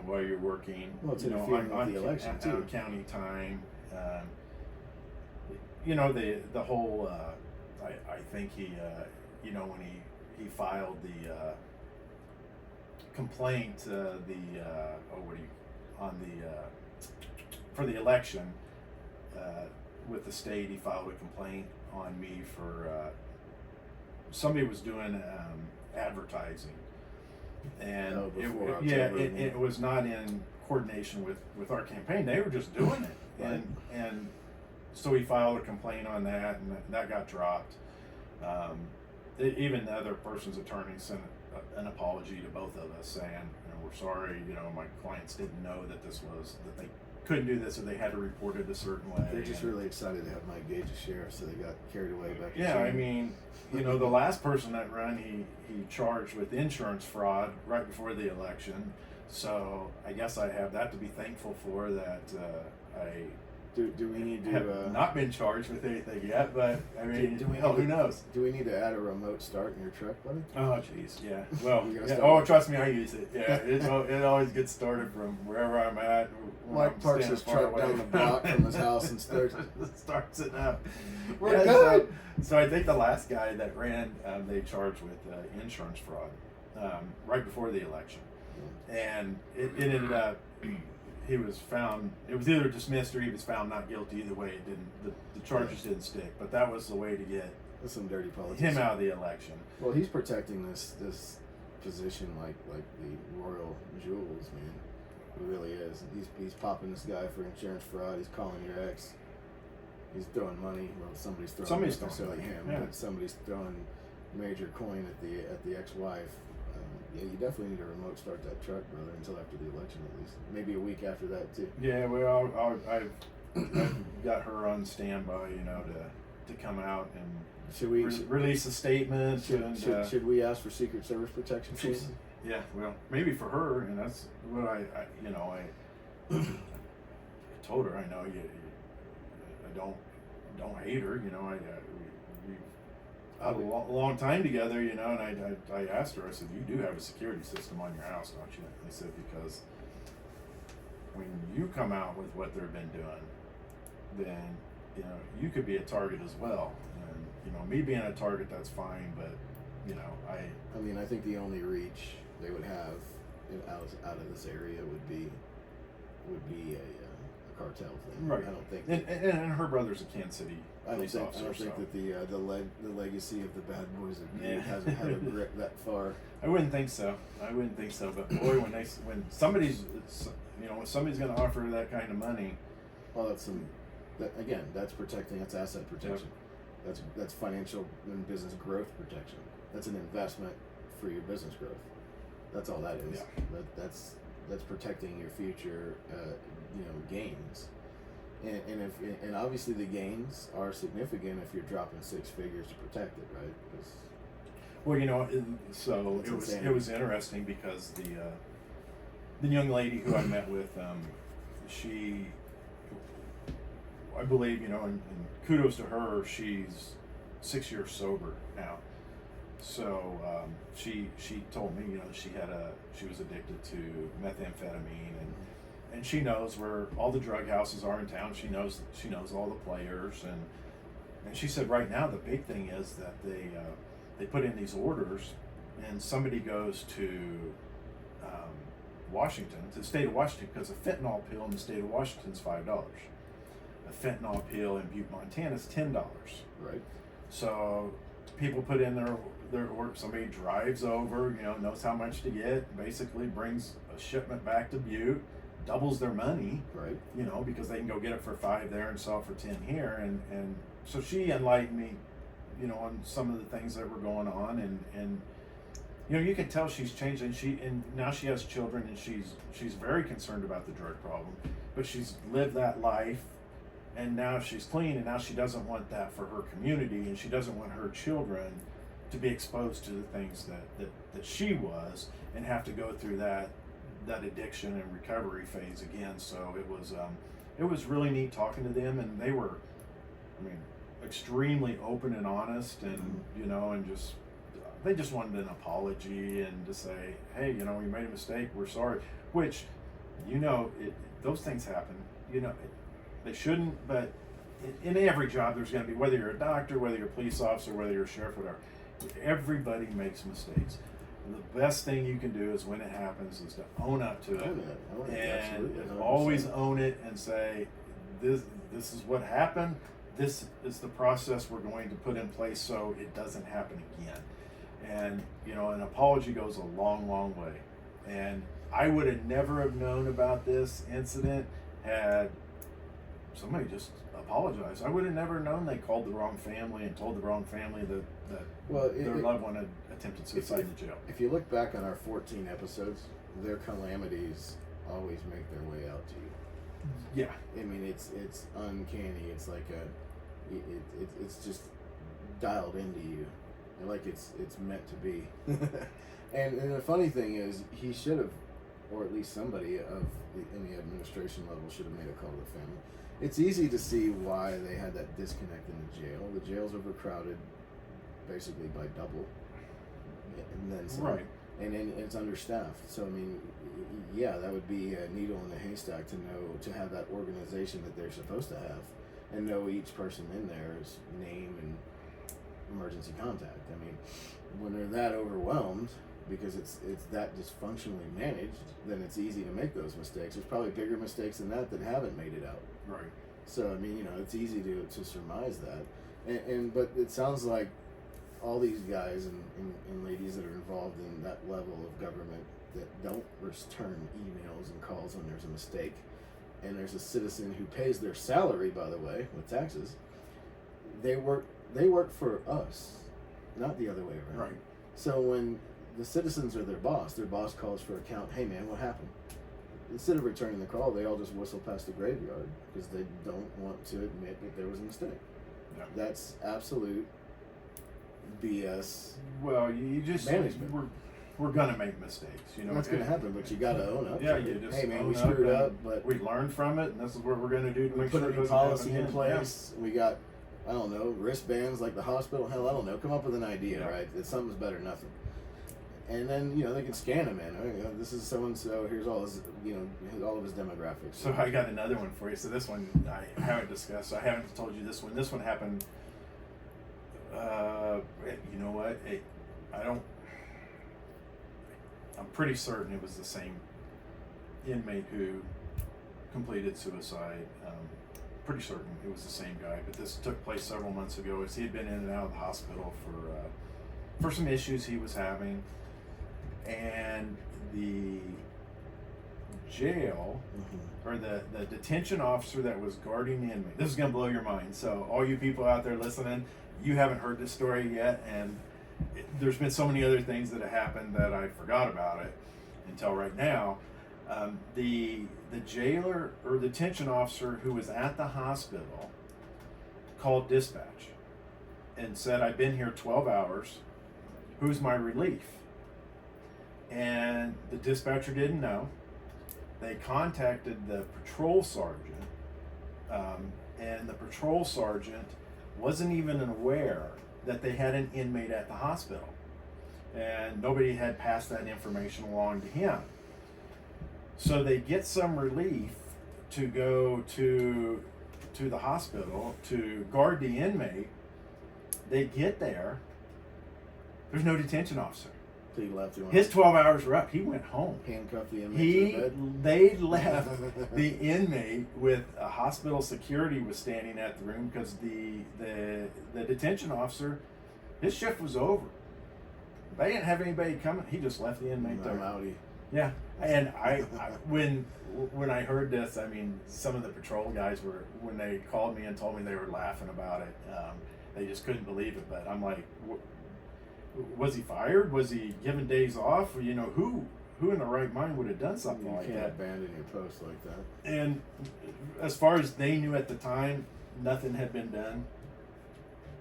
while you're working. Well, it's interfering with the election too. On county time. The whole. I think he, when he filed the complaint, for the election with the state, he filed a complaint on me for somebody was doing advertising, and it was not in coordination with our campaign. They were just doing it, Right. and so he filed a complaint on that, and that got dropped. Even the other person's attorney sent an apology to both of us, saying, we're sorry, my clients didn't know that they couldn't do this, or they had to report it a certain way. They're just really excited to have my Gage as sheriff, so they got carried away back. Yeah, I mean, the last person that ran, he charged with insurance fraud right before the election. So I guess I have that to be thankful for, that I Do we need to have not been charged with anything yet, but I mean, who knows? Do we need to add a remote start in your truck, buddy? Oh, jeez, yeah. Well, We gotta yeah. start Oh, with- trust me, I use it. Yeah, it always gets started from wherever I'm at. when Mike I'm parks standing his far truck away. down the block from his house and starts. starts it up. We're Yeah, good. So I think the last guy that ran, they charged with insurance fraud right before the election, and it ended up. He was found. It was either dismissed or he was found not guilty. Either way, it didn't. The charges didn't stick. But that was the way to get That's some dirty politics. him out of the election. Well, he's protecting this position like the royal jewels, man. He really is. He's popping this guy for insurance fraud. He's calling your ex. He's throwing money. Well, somebody's throwing Somebody's not necessarily throwing him, money, yeah. but somebody's throwing major coin at the ex-wife. Yeah, you definitely need to remote start that truck, brother, until after the election at least. Maybe a week after that too. Yeah, well, I've got her on standby, to come out and Should we release a statement. should we ask for Secret Service protection? She's- Yeah, well, maybe for her, and that's what I told her. I know I don't hate her. We've had a long time together. And I asked her. I said, "You do have a security system on your house, don't you?" I said, "Because when you come out with what they've been doing, then you could be a target as well. And me being a target, that's fine, but I mean, I think the only reach they would have out of this area would be a cartel thing. Right. I don't think. And her brother's a Kansas City I don't police think, officer. I don't think so. that the legacy of the bad boys of Gage Yeah. hasn't had a grip that far. I wouldn't think so. But boy, when somebody's going to offer that kind of money, Well, that's protecting. That's asset protection. That's financial and business growth protection. That's an investment for your business growth. That's all that is. Yeah. That's protecting your future, gains. And obviously the gains are significant if you're dropping six figures to protect it, right? 'Cause well, so It's it was insanity. it was interesting because the young lady who I met with, she, I believe, and kudos to her, she's 6 years sober now, So she told me, you know, she was addicted to methamphetamine, and she knows where all the drug houses are in town. She knows all the players, and she said right now the big thing is that they put in these orders, and somebody goes to Washington, to the state of Washington, because a fentanyl pill in the state of Washington is $5. A fentanyl pill in Butte, Montana is $10. Right. So people put in their order. Somebody drives over, you know, knows how much to get, basically brings a shipment back to Butte, doubles their money, Right. you know, because they can go get it for $5 there and sell it for 10 here. And so she enlightened me, you know, on some of the things that were going on, and you know, you can tell she's changed, and now she has children, and she's very concerned about the drug problem, but she's lived that life, and now she's clean, and now she doesn't want that for her community, and she doesn't want her children to be exposed to the things that she was, and have to go through that addiction and recovery phase again. So it was really neat talking to them, and they were, I mean, extremely open and honest, and you know, and they just wanted an apology and to say, hey, you know, we made a mistake, we're sorry. Which, you know, those things happen. You know, they shouldn't, but in every job there's going to be, whether you're a doctor, whether you're a police officer, whether you're a sheriff, whatever, everybody makes mistakes. The best thing you can do is when it happens is to own up to it, Own it, and absolutely, 100%. always own it and say, this is what happened. This is the process we're going to put in place so it doesn't happen again. And you know, an apology goes a long, long way. And I would have never have known about this incident had somebody just apologized. I would have never known they called the wrong family and told the wrong family that their loved one had attempted suicide in jail. If you look back on our 14 episodes, their calamities always make their way out to you. Yeah. I mean, it's uncanny. It's like it's just dialed into you, and like it's meant to be. and the funny thing is, he should have, or at least somebody in the administration level should have made a call to the family. It's easy to see why they had that disconnect in the jail. The jail's overcrowded, basically by double, and then some. Right. And it's understaffed. So I mean, yeah, that would be a needle in the haystack to have that organization that they're supposed to have, and know each person in there's name and emergency contact. I mean, when they're that overwhelmed because it's that dysfunctionally managed, then it's easy to make those mistakes. There's probably bigger mistakes than that haven't made it out. Right. So I mean, you know, it's easy to surmise that, but it sounds like all these guys and ladies that are involved in that level of government that don't return emails and calls when there's a mistake, and there's a citizen who pays their salary, by the way, with taxes, they work for us, not the other way around. Right. So when the citizens are their boss calls for account, hey man, what happened? Instead of returning the call, they all just whistle past the graveyard because they don't want to admit that there was a mistake. Yeah. That's absolute BS. Well, you just management. We're gonna make mistakes, you know. That's gonna happen, but you gotta own up. Yeah, to you it. just hey man, own we screwed and up, but we learned from it, and this is what we're gonna do to we make put sure a it new doesn't policy happen in again. place. We got, I don't know, wristbands like the hospital. Hell, I don't know. Come up with an idea, Yeah. right? That something's better than nothing. And then they can scan him in. Oh, this is so and so. Here's all his, all of his demographics. So I got another one for you. So this one I haven't discussed. I haven't told you this one. This one happened. You know what? I'm pretty certain it was the same inmate who completed suicide. Pretty certain it was the same guy. But this took place several months ago. He had been in and out of the hospital for some issues he was having, and the jail or the detention officer that was guarding the inmate. This is gonna blow your mind. So all you people out there listening, you haven't heard this story yet, and there's been so many other things that have happened that I forgot about it until right now. The jailer or detention officer who was at the hospital called dispatch and said, I've been here 12 hours. Who's my relief? And the dispatcher didn't know. They contacted the patrol sergeant, and the patrol sergeant wasn't even aware that they had an inmate at the hospital. and nobody had passed that information along to him. So they get some relief to go to the hospital to guard the inmate. They get there. There's no detention officer. So he left. His 12 hours were up. He went home. Handcuffed the inmate to the bed. They left the inmate with a hospital security was standing at the room because the detention officer, his shift was over. They didn't have anybody coming. He just left the inmate there. Rowdy. Yeah, and I when I heard this, I mean, some of the patrol guys were, when they called me and told me, they were laughing about it. They just couldn't believe it. But I'm like, was he fired? Was he given days off? You know, who in the right mind would have done something like that? You can't abandon your post like that. And as far as they knew at the time, nothing had been done.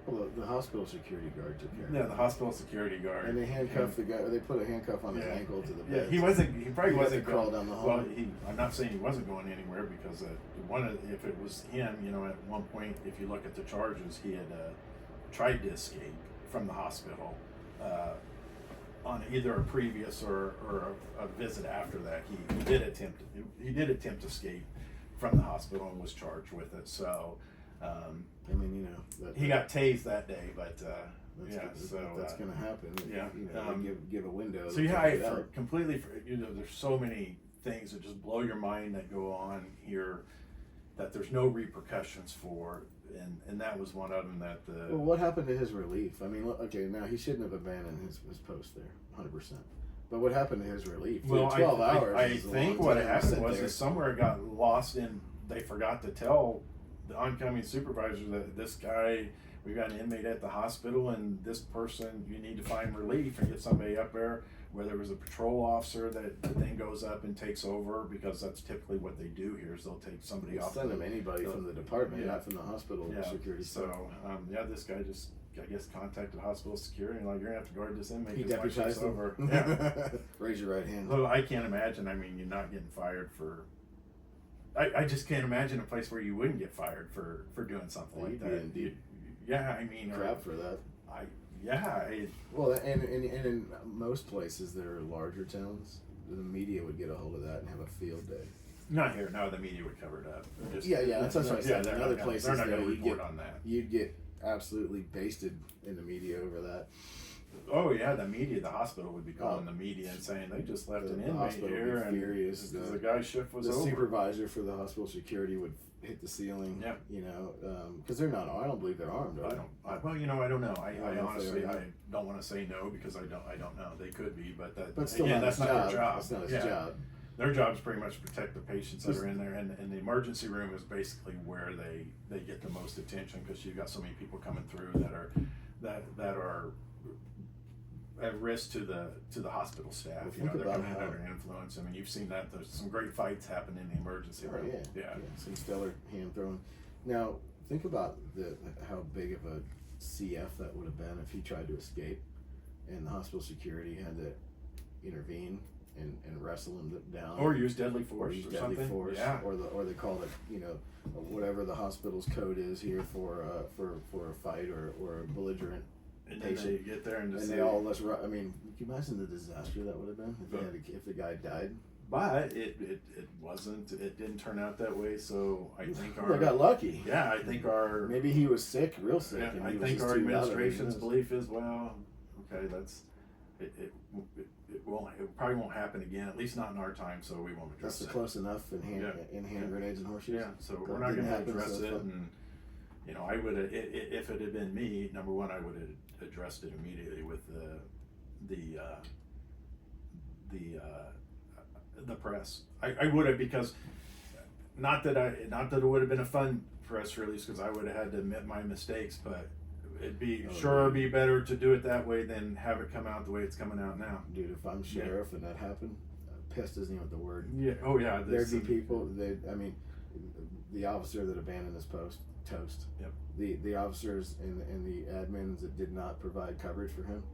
Well, the hospital security guard took care of it. Yeah, the hospital security guard. And they handcuffed the guy. They put a handcuff on his ankle to the bed. Yeah, he wasn't. He probably wasn't crawl down the hall. Well, I'm not saying he wasn't going anywhere because if it was him, you know, at one point, if you look at the charges, he had tried to escape from the hospital on either a previous or a visit after that. He did attempt to escape from the hospital and was charged with it. So. I mean, you know, he got tased that day, but that's going to happen. Yeah, you know, give a window. So yeah, you know, there's so many things that just blow your mind that go on here that there's no repercussions for, and that was one of them. Well, what happened to his relief? I mean, okay, now he shouldn't have abandoned his post there, 100%. But what happened to his relief? Well, 12 hours. I think what happened was somewhere it got lost and they forgot to tell the oncoming supervisor that this guy, we've got an inmate at the hospital and this person, you need to find relief and get somebody up there, whether it was a patrol officer that then goes up and takes over, because that's typically what they do here is they'll take somebody off. Send them anybody from the department, not from the hospital security. So this guy just, I guess, contacted hospital security and like, you're gonna have to guard this inmate. He deputized over. Yeah. Raise your right hand. So I can't imagine. I mean, you're not getting fired for. I just can't imagine a place where you wouldn't get fired for doing something like that. Yeah, I mean, crap for that. Well, and in most places that are larger towns, the media would get a hold of that and have a field day. Not here. No, the media would cover it up. That's what I said. In other places, they're not going to report on that. You'd get absolutely basted in the media over that. Oh yeah, the media, the hospital would be calling the media and saying they just left an inmate here, and furious. The guy's shift was over. The supervisor for the hospital security would hit the ceiling. Yeah, you know, because they're not. I don't believe they're armed. I don't know. I honestly, I don't want to say no because I don't know. They could be, but still, again, that's not their job. That's not his job. Their job is pretty much to protect the patients that are in there, and the emergency room is basically where they get the most attention because you've got so many people coming through that are at risk to the hospital staff. Well, you know, they're coming in under influence. I mean, you've seen that. There's some great fights happen in the emergency room. Yeah. Some stellar hand throwing. Now, think about how big of a CF that would have been if he tried to escape, and the hospital security had to intervene and wrestle him down, or use deadly force, or they call it, you know, whatever the hospital's code is here for a fight or a belligerent. And then they get there and they all I mean, can you imagine the disaster that would have been if the guy died? But it wasn't. It didn't turn out that way. So I think they got lucky. Yeah, I think maybe he was sick, real sick. Yeah, I think our administration's belief is, well, okay, that's it probably won't happen again. At least not in our time. So we won't address it. That's close enough in hand grenades and horseshoes. Yeah, so we're not going to address it. And you know, I would have, if it had been me, number one, I would have addressed it immediately with the press. I would have, because not that it would have been a fun press release, because I would have had to admit my mistakes, but it'd be be better to do it that way than have it come out the way it's coming out now. Dude, if I'm sheriff and that happened, pissed isn't even the word. Yeah. Oh yeah. There'd be people. The officer that abandoned his post, toast. Yep. The officers and the admins that did not provide coverage for him,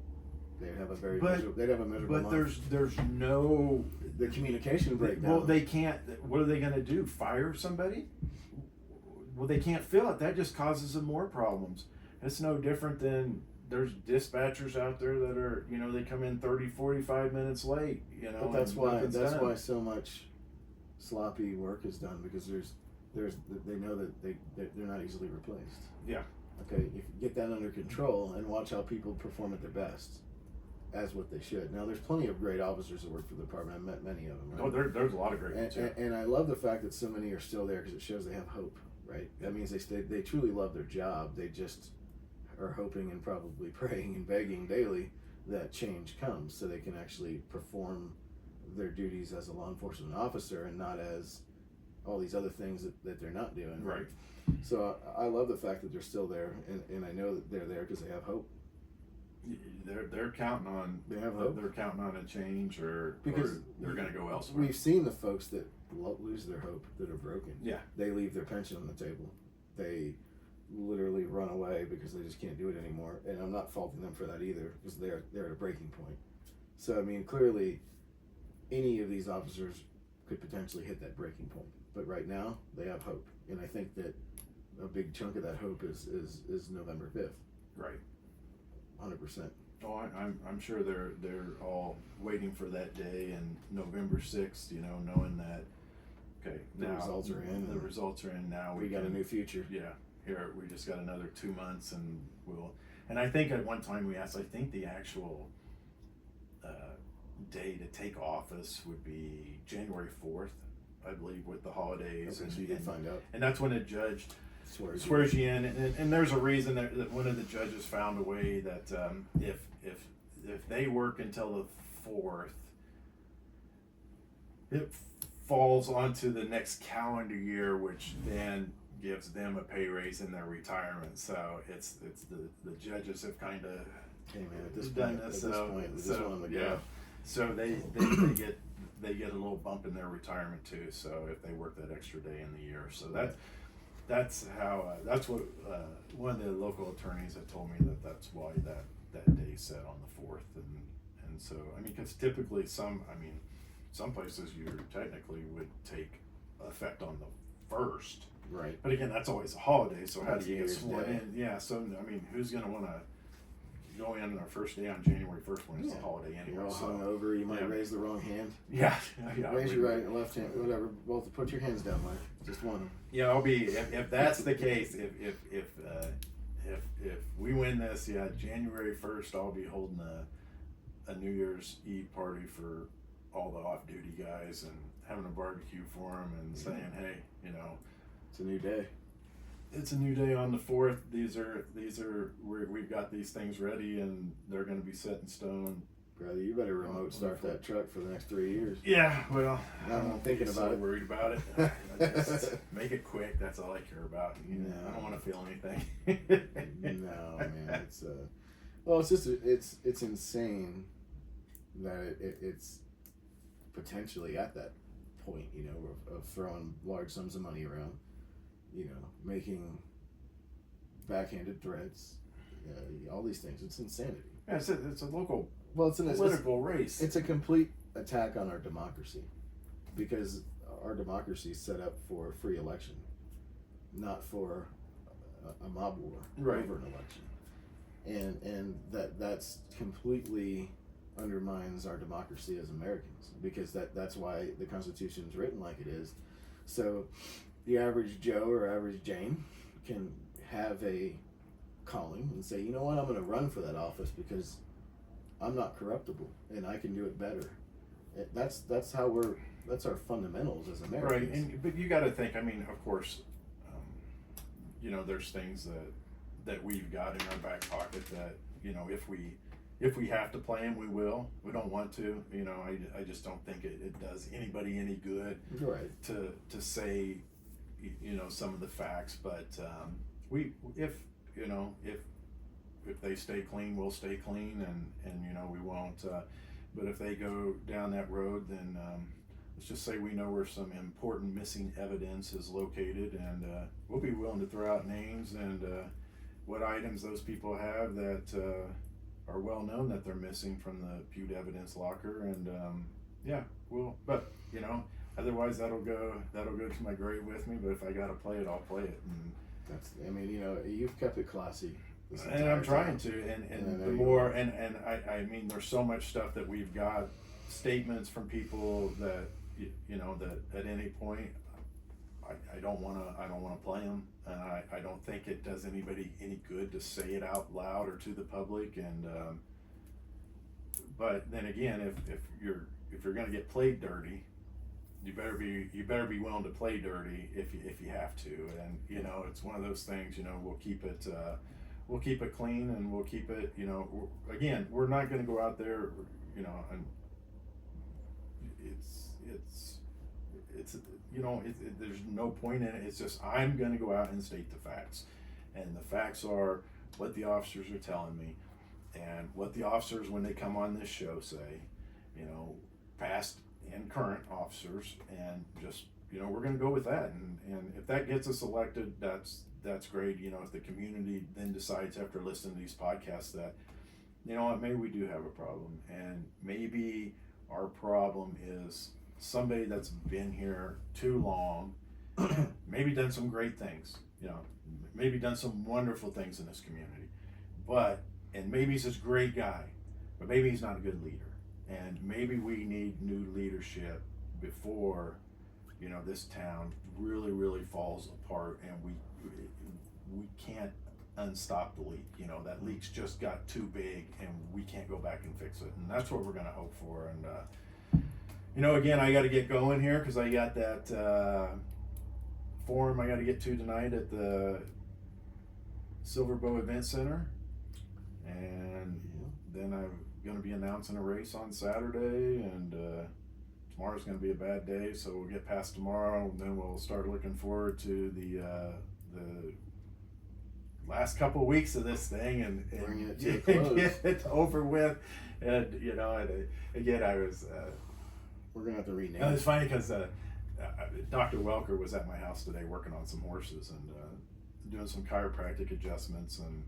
they'd have a miserable But month. there's no the communication breakdown. Well, they can't. What are they going to do? Fire somebody? Well, they can't fill it. That just causes them more problems. It's no different than there's dispatchers out there that are, you know, they come in 30, 45 minutes late, you know. But that's and why nothing's done. so much sloppy work is done, because they know that they're not easily replaced. Yeah. Okay, if you get that under control and watch how people perform at their best, as what they should. Now, there's plenty of great officers that work for the department. I've met many of them. Right? Oh, there's a lot of great ones. And I love the fact that so many are still there, because it shows they have hope. Right? That means they truly love their job. They just are hoping and probably praying and begging daily that change comes, so they can actually perform their duties as a law enforcement officer and not as all these other things that they're not doing. Right. So I love the fact that they're still there, and I know that they're there because they have hope. They're counting on. They have hope. They're counting on a change, or Because they're going to go elsewhere. We've seen the folks that lose their hope, that are broken. Yeah. They leave their pension on the table. They literally run away because they just can't do it anymore. And I'm not faulting them for that either, because they're at a breaking point. So I mean, clearly, any of these officers could potentially hit that breaking point. But right now, they have hope, and I think that a big chunk of that hope is November 5th. Right. 100%. Oh, I'm sure they're all waiting for that day, and November 6th, you know, knowing that, okay, The now results are in. The results are in now. We got a new future. Yeah, here we just got another 2 months, and and I think at one time we asked, I think the actual day to take office would be January 4th, I believe, with the holidays. Okay, so you did find out. And that's when a judge Swears you in, and there's a reason that one of the judges found a way that if they work until the 4th, it falls onto the next calendar year, which then gives them a pay raise in their retirement. So it's the judges have kind of done this. So they get a little bump in their retirement too. So if they work that extra day in the year, so that's how that's what one of the local attorneys had told me, that's why that day set on the 4th, and so I mean, because typically some places you technically would take effect on the 1st, right? But again, that's always a holiday, so how do you get sworn Day. in? Yeah, so I mean, who's gonna want to go in on our first day on January 1st when it's a holiday anyway? You're all hungover. You might raise the wrong hand. Yeah. Raise your right and left hand, whatever. Both put your hands down, Mike. Just one. Yeah, I'll be if that's the case. If we win this, yeah, January 1st, I'll be holding a New Year's Eve party for all the off-duty guys and having a barbecue for them and saying, hey, you know, it's a new day. It's a new day on the 4th. We've got these things ready, and they're going to be set in stone. Brother, you better remote start that truck for the next 3 years. Yeah, well, I'm thinking about it. Worried about it. I just make it quick. That's all I care about. I don't want to feel anything. No, man. It's well, it's just it's insane that it's potentially at that point, you know, of throwing large sums of money around, you know, making backhanded threats, all these things. It's insanity. Yeah, it's a local. Well, it's political race. It's a complete attack on our democracy, because our democracy is set up for a free election, not for a mob war over an election, and that's completely undermines our democracy as Americans, because that's why the Constitution is written like it is. So the average Joe or average Jane can have a calling and say, you know what, I'm going to run for that office because I'm not corruptible and I can do it better. That's our fundamentals as Americans. Right, but you got to think. I mean, of course, you know, there's things that we've got in our back pocket that, you know, if we have to play them, we will. We don't want to. You know, I just don't think it does anybody any good. Right. To say, you know, some of the facts, but if they stay clean, we'll stay clean, and you know, we won't. But if they go down that road, then let's just say we know where some important missing evidence is located, and we'll be willing to throw out names and what items those people have that are well known that they're missing from the Butte evidence locker, and but you know, otherwise that'll go to my grave with me. But if I gotta play it, I'll play it. And you know, you've kept it classy And I'm trying to, and the more, and I mean, there's so much stuff that we've got, statements from people that, you know, that at any point, I don't want to play them, and I don't think it does anybody any good to say it out loud or to the public, and but then again, if you're going to get played dirty, you better be willing to play dirty if you have to, and you know, it's one of those things, you know, we'll keep it clean, and we'll keep it, you know, we're not going to go out there, you know, and it's you know, there's no point in it. It's just, I'm going to go out and state the facts, and the facts are what the officers are telling me, and what the officers, when they come on this show, say, you know, past and current officers, and just, you know, we're going to go with that, and if that gets us elected, that's great. You know, if the community then decides after listening to these podcasts that, you know what, maybe we do have a problem, and maybe our problem is somebody that's been here too long, maybe done some great things, you know, maybe done some wonderful things in this community, and maybe he's this great guy, but maybe he's not a good leader, and maybe we need new leadership before, you know, this town really falls apart, and we can't unstop the leak. You know, that leak's just got too big, and we can't go back and fix it, and that's what we're going to hope for. And you know, again, I got to get going here because I got that forum I got to get to tonight at the Silver Bow Event Center, and then I'm going to be announcing a race on Saturday, and tomorrow's going to be a bad day, so we'll get past tomorrow, and then we'll start looking forward to the last couple of weeks of this thing, and bring it to a close. Get it over with. And you know, again, I was. We're gonna have to rename. It's funny because Dr. Welker was at my house today working on some horses and doing some chiropractic adjustments, and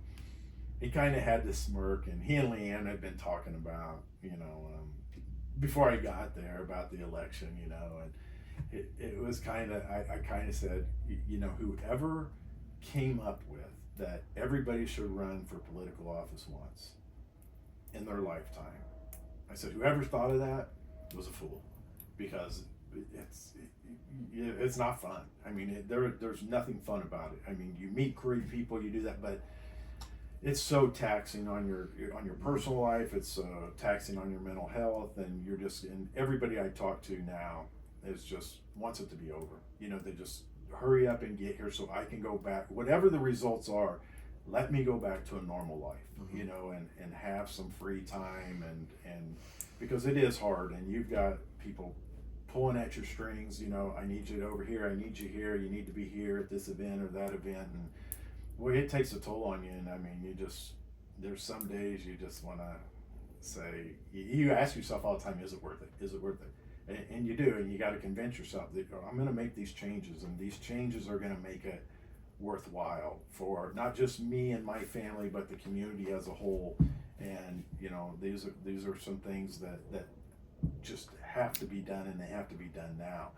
he kind of had this smirk, and he and Leanne had been talking about, you know, before I got there, about the election, you know, and it was kind of, I kind of said, you know, whoever came up with that everybody should run for political office once in their lifetime, I said, whoever thought of that was a fool, because it's not fun. I mean, there's nothing fun about it. I mean, you meet great people, you do that, but it's so taxing on your personal life. It's taxing on your mental health, and and everybody I talk to now is just wants it to be over. You know, they just hurry up and get here so I can go back. Whatever the results are, let me go back to a normal life. Mm-hmm. You know, and have some free time, and because it is hard, and you've got people pulling at your strings. You know, I need you over here, I need you here, you need to be here at this event or that event, and well, it takes a toll on you. And I mean, there's some days you just want to say, you ask yourself all the time, is it worth it? Is it worth it? And you do, and you got to convince yourself that I'm going to make these changes, and these changes are going to make it worthwhile for not just me and my family, but the community as a whole. And you know, these are some things that just have to be done, and they have to be done now.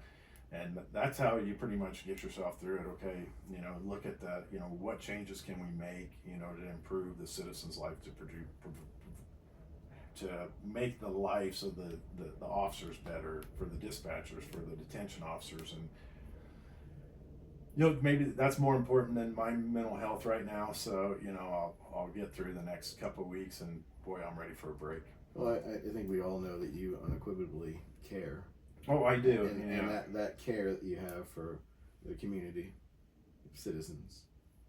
And that's how you pretty much get yourself through it. Okay, you know, look at that. You know, what changes can we make, you know, to improve the citizens' life, to make the lives of the officers better, for the dispatchers, for the detention officers, and you know, maybe that's more important than my mental health right now. So you know, I'll get through the next couple of weeks, and boy, I'm ready for a break. Well, I think we all know that you unequivocally care. Oh, I do. And that care that you have for the community, the citizens,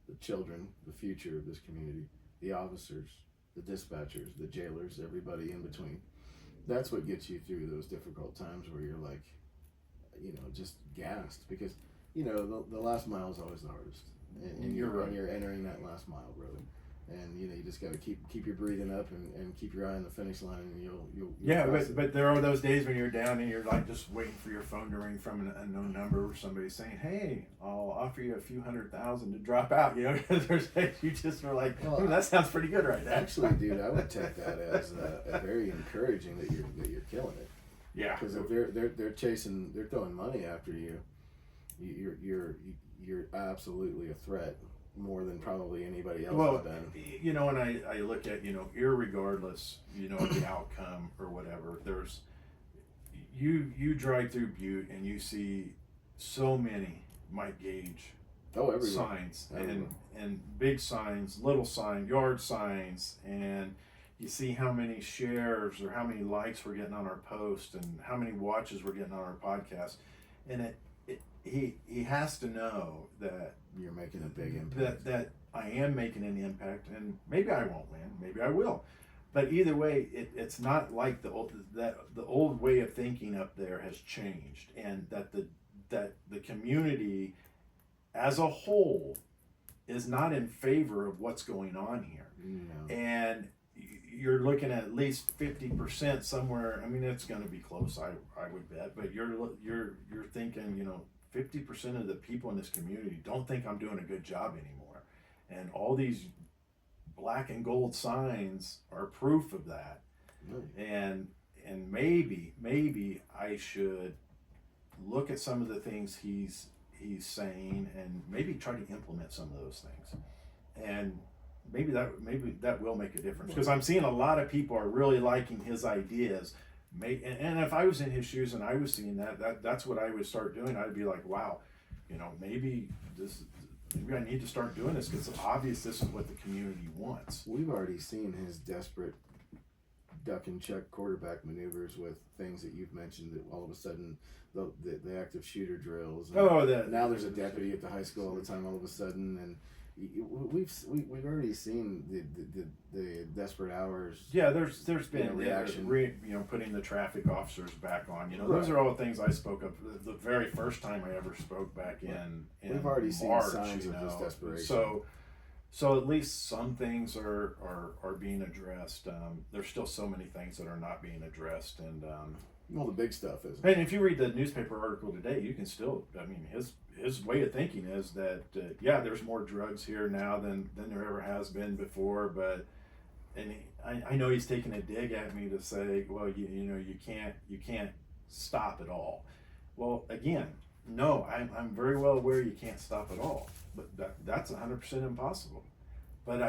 the children, the future of this community, the officers, the dispatchers, the jailers, everybody in between. That's what gets you through those difficult times where you're like, you know, just gassed, because, you know, the last mile is always the hardest. And you're entering that last mile, brother. And you know, you just got to keep your breathing up, and keep your eye on the finish line, and you'll yeah. But there are those days when you're down and you're like just waiting for your phone to ring from an unknown number, or somebody saying, "Hey, I'll offer you a few $100,000 to drop out." You know, because there's days you just were like, "Oh, that sounds pretty good right now." Actually, dude, I would take that as a very encouraging that you're killing it. Yeah. Because if they're throwing money after you, you're absolutely a threat. more than probably anybody else Well, has done. you know, and I look at, you know, irregardless, you know, of the outcome or whatever, there's, you drive through Butte and you see so many Gage Oh, everywhere. signs Everywhere. and big signs, little sign, yard signs, and you see how many shares or how many likes we're getting on our post and how many watches we're getting on our podcast, and he has to know that You're making a big impact. that I am making an impact, and maybe I won't win, maybe I will, but either way, it's not like the old way of thinking up there has changed, and that the community as a whole is not in favor of what's going on here. No. And you're looking at least 50% somewhere. I mean, it's going to be close, I would bet, but you're thinking, you know, 50% of the people in this community don't think I'm doing a good job anymore, and all these black and gold signs are proof of that. Really? And maybe I should look at some of the things he's saying and maybe try to implement some of those things, and maybe that will make a difference, because I'm seeing a lot of people are really liking his ideas. And if I was in his shoes and I was seeing that's what I would start doing. I'd be like, wow, you know, maybe I need to start doing this, because it's obvious this is what the community wants. We've already seen his desperate duck and check quarterback maneuvers with things that you've mentioned, that all of a sudden the active shooter drills. And now there's a deputy at the high school all the time all of a sudden, and we've already seen the desperate hours. Yeah, there's been reaction. You know, putting the traffic officers back on. You know, Right. those are all things I spoke of the very first time I ever spoke back in We've already seen March, signs you of this know. desperation. So at least some things are being addressed. There's still so many things that are not being addressed, and Well, the big stuff isn't. and if you read the newspaper article today, you can still, I mean, his way of thinking is that yeah, there's more drugs here now than there ever has been before, but I know he's taking a dig at me to say, well, you know, you can't stop it all. Well, again, no, I'm very well aware you can't stop it all, but that's 100% impossible. But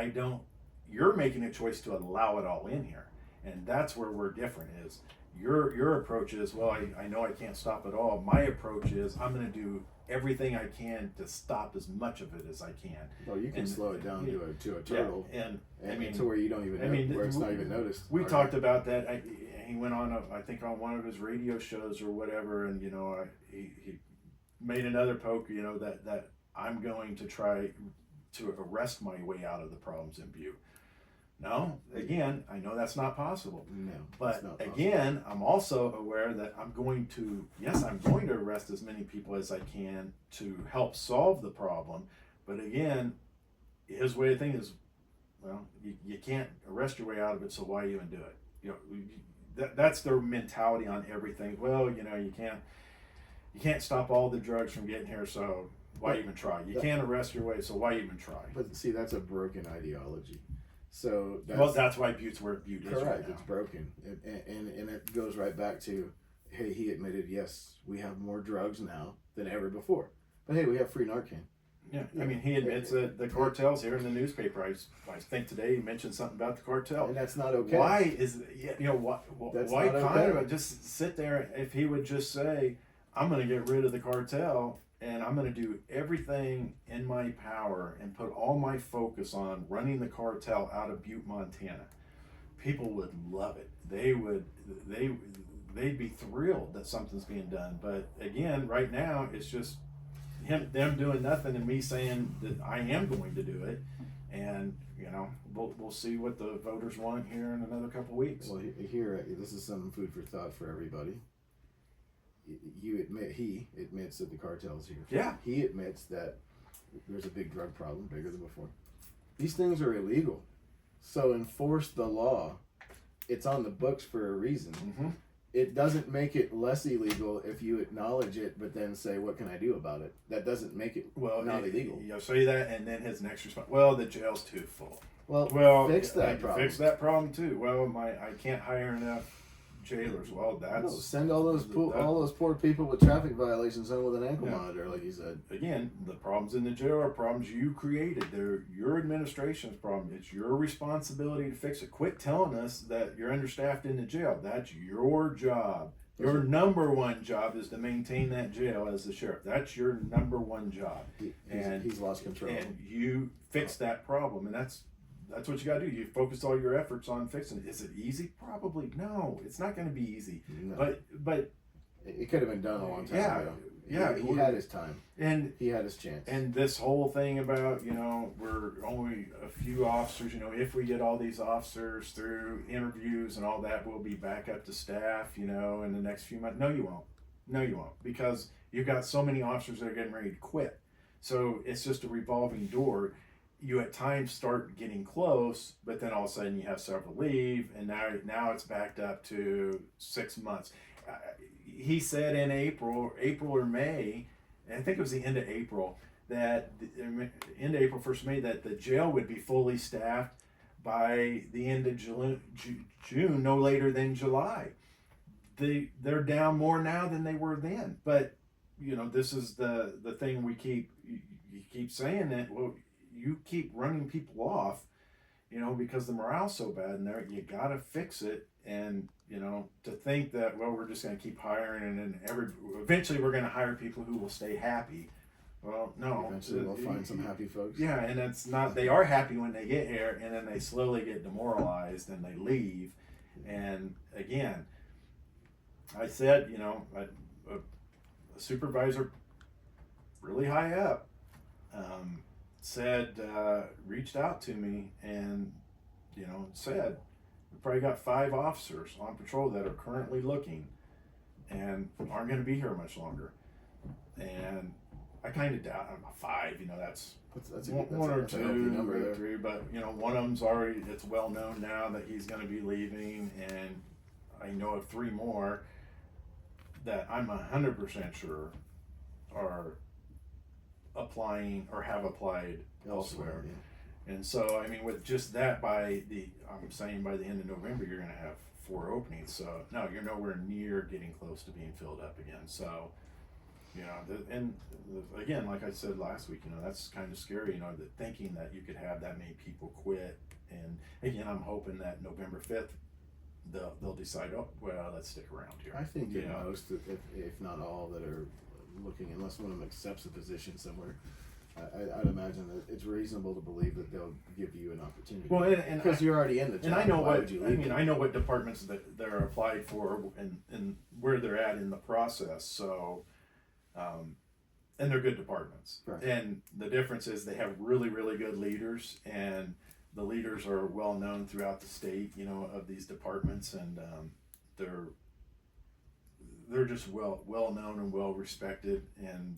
you're making a choice to allow it all in here, and that's where we're different. Is your approach is, well, I know I can't stop it all. My approach is, I'm going to do everything I can to stop as much of it as I can. Well, you can slow it down to a turtle, and I mean, to where you don't even know, where it's not even noticed. We talked about that. He went on, I think, on one of his radio shows or whatever, and you know, he made another poke, you know, that I'm going to try to arrest my way out of the problems in Butte. No, again, I know that's not possible. No, but it's not possible. again, I'm also aware that I'm going to arrest as many people as I can to help solve the problem. But again, his way of thinking is, well, you can't arrest your way out of it, so why even do it? You know, that's their mentality on everything. Well, you know, you can't stop all the drugs from getting here, so why even try? You can't arrest your way, so why even try? But see, that's a broken ideology. So that's why Butte's where Butte is right correct. now. It's broken, and it goes right back to, hey, he admitted, yes, we have more drugs now than ever before, but hey, we have free Narcan. Yeah, I mean, he admits that the cartel's here in the newspaper. I think today he mentioned something about the cartel. And that's not okay. Why is, you know, why not kind okay. of just sit there? If he would just say, I'm going to get rid of the cartel, and I'm going to do everything in my power and put all my focus on running the cartel out of Butte, Montana, people would love it. They'd be thrilled that something's being done. But again, right now, it's just them doing nothing and me saying that I am going to do it. And, you know, we'll see what the voters want here in another couple weeks. Well, here, this is some food for thought for everybody. He admits that the cartel's here. Yeah. He admits that there's a big drug problem, bigger than before. These things are illegal. So enforce the law. It's on the books for a reason. Mm-hmm. It doesn't make it less illegal if you acknowledge it, but then say, what can I do about it? That doesn't make it not illegal. You'll say that, and then his next response, well, the jail's too full. Well, fix I that problem. Fix that problem too. Well, I can't hire enough jailers. Well, that's send all those poor people with traffic violations home with an ankle monitor, like you said. Again, the problems in the jail are problems you created. They're your administration's problem. It's your responsibility to fix it. Quit telling us that you're understaffed in the jail. That's your job. Your number one job is to maintain that jail as the sheriff. That's your number one job. He's lost control. And you fix that problem, and that's what you got to do. You focus all your efforts on fixing it. Is it easy? Probably no. It's not going to be easy. No. But it could have been done a long time ago. Yeah, he had his time, and he had his chance. And this whole thing about we're only a few officers. If we get all these officers through interviews and all that, we'll be back up to staff. In the next few months. No, you won't. No, you won't, because you've got so many officers that are getting ready to quit. So it's just a revolving door. You at times start getting close, but then all of a sudden you have several leave, and now it's backed up to 6 months. He said in April or May, and I think it was the end of April, end of April, 1st May, that the jail would be fully staffed by the end of June, no later than July. They're down more now than they were then. But this is the thing you keep saying that. Well, you keep running people off, because the morale's so bad in there. You gotta fix it. And to think that, well, we're just going to keep hiring, and then eventually we're going to hire people who will stay happy. Well, no. Eventually we'll find some happy folks. Yeah, and it's not. They are happy when they get here, and then they slowly get demoralized and they leave. And again, I said, a supervisor, really high up, reached out to me and said, we probably got 5 officers on patrol that are currently looking and aren't going to be here much longer. And I kind of doubt, 5, that's one or two, but one of them's already, it's well known now that he's going to be leaving, and I know of 3 more that I'm 100% sure are applying or have applied elsewhere. Yeah. And so, with just that, I'm saying by the end of November, you're going to have 4 openings. So, no, you're nowhere near getting close to being filled up again. So, again, like I said last week, that's kind of scary, that thinking that you could have that many people quit. And again, I'm hoping that November 5th, they'll decide, oh, well, let's stick around here. I think most, if not all, that are looking, unless one of them accepts a position somewhere, I'd imagine that it's reasonable to believe that they'll give you an opportunity. Well, and because you're already in the job. And I know I know what departments that they're applied for and where they're at in the process. So, and they're good departments. Right. And the difference is they have really, really good leaders, and the leaders are well known throughout the state, of these departments, and they're just well known and well respected, and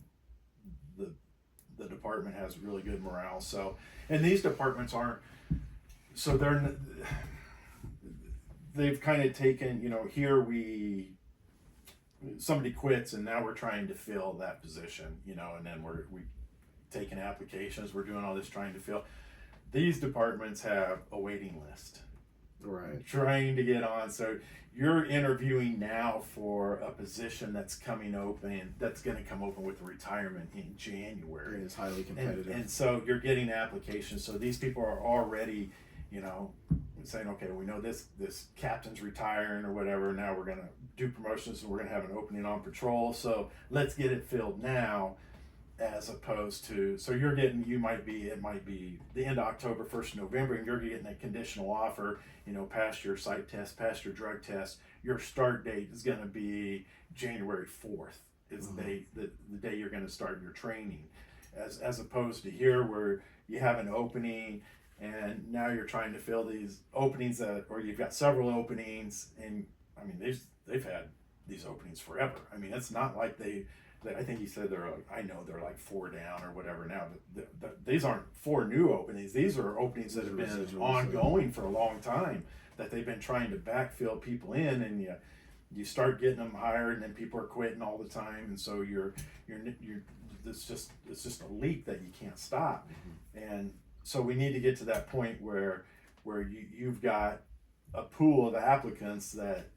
the department has really good morale. So, and these departments aren't, so they've kind of taken, here somebody quits and now we're trying to fill that position, and then we taking applications, we're doing all this trying to fill. These departments have a waiting list. Right. Trying to get on. So you're interviewing now for a position that's coming open, that's going to come open with retirement in January. It's highly competitive. And so you're getting applications. So these people are already, saying, okay, we know this captain's retiring or whatever. Now we're going to do promotions and we're going to have an opening on patrol. So let's get it filled now, as opposed to, so it might be the end of October, 1st November, and you're getting a conditional offer, past your psych test, past your drug test. Your start date is going to be January 4th. It's the day you're going to start your training, as opposed to here where you have an opening and now you're trying to fill these openings or you've got several openings, and they've had these openings forever. It's not like I think he said they're like 4 down or whatever now, but these aren't 4 new openings. These are openings that have been ongoing for a long time, that they've been trying to backfill people in, and you start getting them hired, and then people are quitting all the time, and so it's just a leak that you can't stop. And so we need to get to that point where you've got a pool of applicants that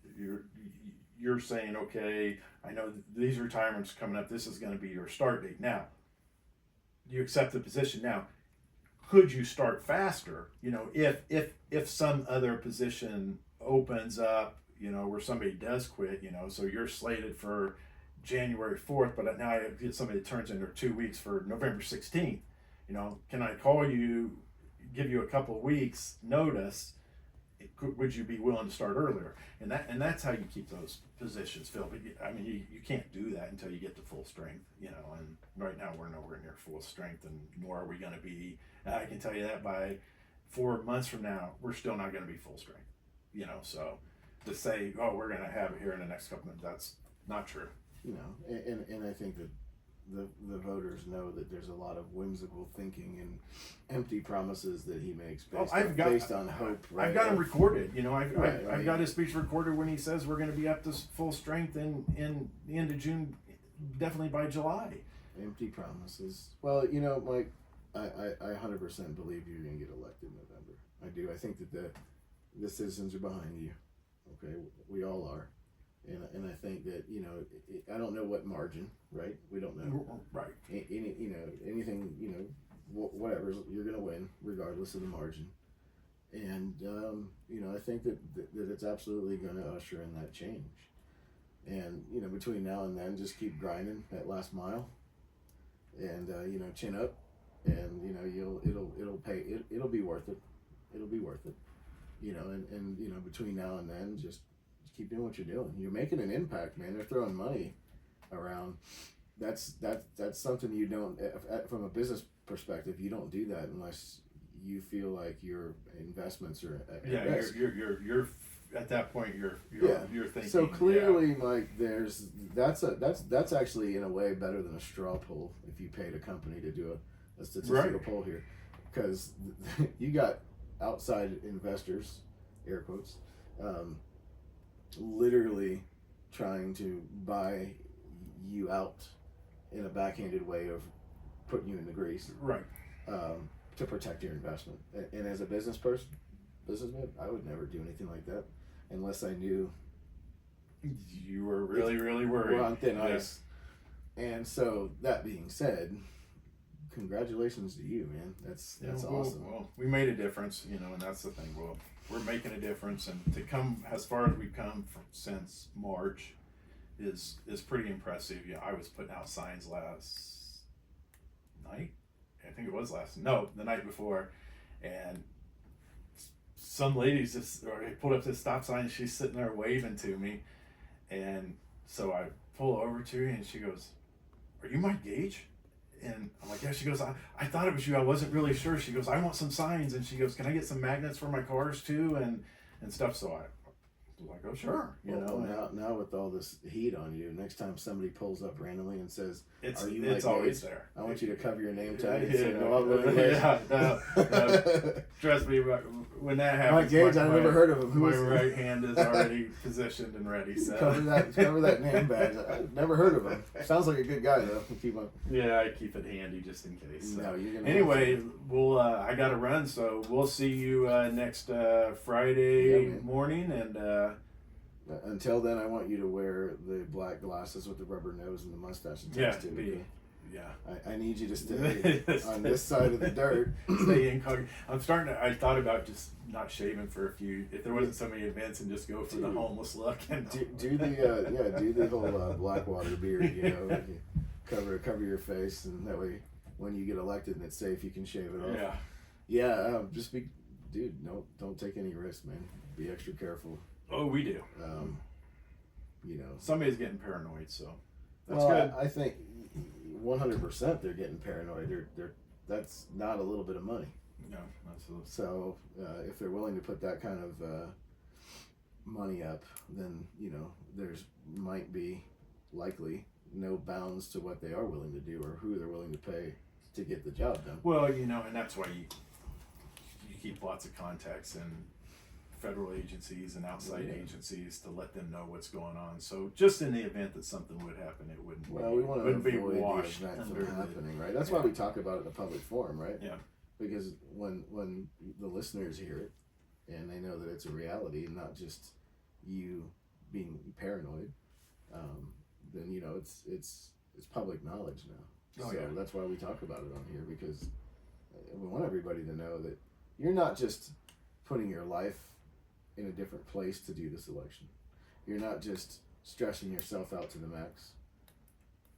you're saying, okay, I know these retirements coming up. This is going to be your start date. Now, you accept the position. Now, could you start faster? You know, if some other position opens up, you know, where somebody does quit, you know, so you're slated for January 4th, but now I get somebody that turns in their 2 weeks for November 16th. You know, can I call you, give you a couple of weeks notice? Would you be willing to start earlier? And that's how you keep those positions filled. But I mean, you can't do that until you get to full strength, you know. And right now we're nowhere near full strength, and nor are we going to be. I can tell you that by 4 months from now, we're still not going to be full strength, you know. So to say, oh, we're going to have it here in the next couple of months, that's not true. You know, and I think that the voters know that there's a lot of whimsical thinking and empty promises that he makes based on hope. Right? I've got him recorded. You know, Right, I've got his speech recorded when he says we're going to be up to full strength in the end of June, definitely by July. Empty promises. Well, you know, Mike, I 100% believe you're going to get elected in November. I do. I think that the citizens are behind you. Okay, we all are. And I think that, you know, I don't know what margin, right? We don't know. Right. Any, you know, anything, you know, whatever, you're going to win regardless of the margin. And, you know, I think that it's absolutely going to usher in that change. And, you know, between now and then, just keep grinding that last mile and, you know, chin up and, you know, it'll pay, it'll be worth it. It'll be worth it, you know, and, you know, between now and then, just keep doing what you're doing. You're making an impact, man. They're throwing money around. That's something you don't, from a business perspective, you don't do that unless you feel like your investments are at risk. You're at that point you're thinking. So clearly, Mike, that's actually in a way better than a straw poll if you paid a company to do a statistical poll here, because you got outside investors, air quotes, literally trying to buy you out in a backhanded way of putting you in the grease, right? To protect your investment. And as a businessman, I would never do anything like that unless I knew you were really worried. We're on thin ice. And so that being said, congratulations to you, man. That's awesome. Well, we made a difference, you know, and that's the thing. Well, we're making a difference, and to come as far as we've come since March is pretty impressive. Yeah, I was putting out signs last night. I think it was the night before, and some ladies pulled up this stop sign, and she's sitting there waving to me, and so I pull over to her, and she goes, "Are you Mike Gage?" And I'm like, "Yeah." She goes, I thought it was you. I wasn't really sure. She goes, "I want some signs." And she goes, "Can I get some magnets for my cars too?" And stuff. So I was like, "Oh, sure." Now with all this heat on you, next time somebody pulls up randomly and says, it's Mike always Gage? there. I want you to cover your name tag. Trust me, when that happens, Mike Gage, I've never heard of him. My right hand is already positioned and ready. So cover that name badge. I've never heard of him. Sounds like a good guy though. Keep on. Yeah, I keep it handy just in case. So. No, you're gonna anyway, we'll. I got to run, so we'll see you next Friday morning. And until then, I want you to wear the black glasses with the rubber nose and the mustache attached to it. Yeah. I need you to stay on this side of the dirt. Stay incognito. I thought about just not shaving for a few, if there wasn't so many events, and just go for the homeless look. And do the whole Blackwater beard, you know, cover your face, and that way when you get elected and it's safe, you can shave it off. Yeah. Just don't take any risks, man. Be extra careful. Oh, we do. You know, somebody's getting paranoid, so that's good. I think 100% they're getting paranoid. That's not a little bit of money. No, absolutely. So if they're willing to put that kind of money up, then you know there's might be likely no bounds to what they are willing to do or who they're willing to pay to get the job done. Well, you know, and that's why you keep lots of contacts in federal agencies and outside agencies to let them know what's going on. So just in the event that something would happen, it wouldn't. Well, we want to avoid be washed the event from happening, right? That's why we talk about it in a public forum, right? Yeah. Because when the listeners hear it and they know that it's a reality, not just you being paranoid, then you know it's public knowledge now. Oh, So yeah. that's why we talk about it on here, because we want everybody to know that you're not just putting your life in a different place to do this election. You're not just stressing yourself out to the max,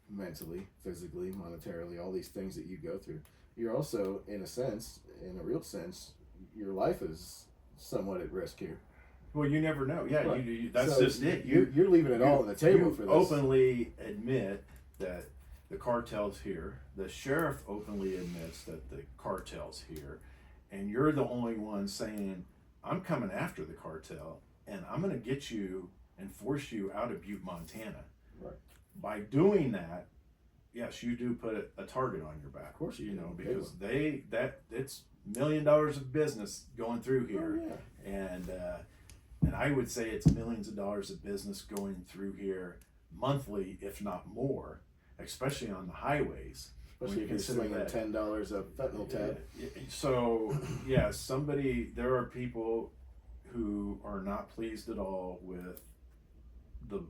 mentally, physically, monetarily, all these things that you go through. You're also, in a real sense, your life is somewhat at risk here. Well, you never know. Yeah, Right. that's So just it. You're leaving it all on the table you for this. openly admit that the cartel's here. The sheriff openly admits that the cartel's here, and you're the only one saying, "I'm coming after the cartel, and I'm going to get you and force you out of Butte, Montana." Right. By doing that, yes, you do put a target on your back. Of course you do. know, Big because one. it's $1 million of business going through here, Oh, yeah. and I would say it's millions of dollars of business going through here monthly, if not more, especially on the highways. Especially if you're slinging $10 a fentanyl tab. So, yeah, there are people who are not pleased at all with the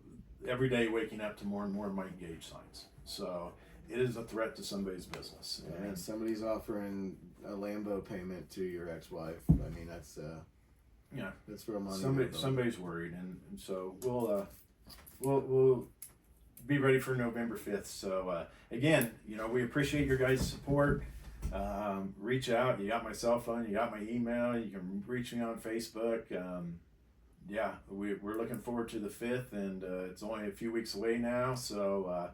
every day waking up to more and more enGage signs. So it is a threat to somebody's business. And somebody's offering a Lambo payment to your ex-wife. I mean, that's real money. Somebody's worried, and so we'll be ready for November 5th. So again, we appreciate your guys' support. Reach out. You got my cell phone. You got my email. You can reach me on Facebook. We're looking forward to the 5th, and it's only a few weeks away now. So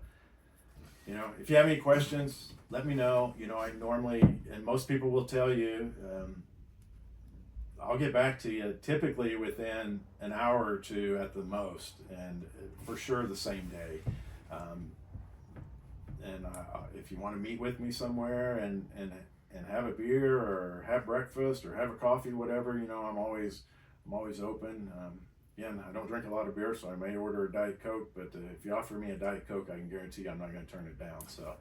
if you have any questions, let me know. I normally, and most people will tell you, I'll get back to you typically within an hour or two at the most, and for sure the same day. If you want to meet with me somewhere and have a beer or have breakfast or have a coffee, whatever, I'm always open. Again, I don't drink a lot of beer, so I may order a Diet Coke, but if you offer me a Diet Coke, I can guarantee you I'm not going to turn it down. So,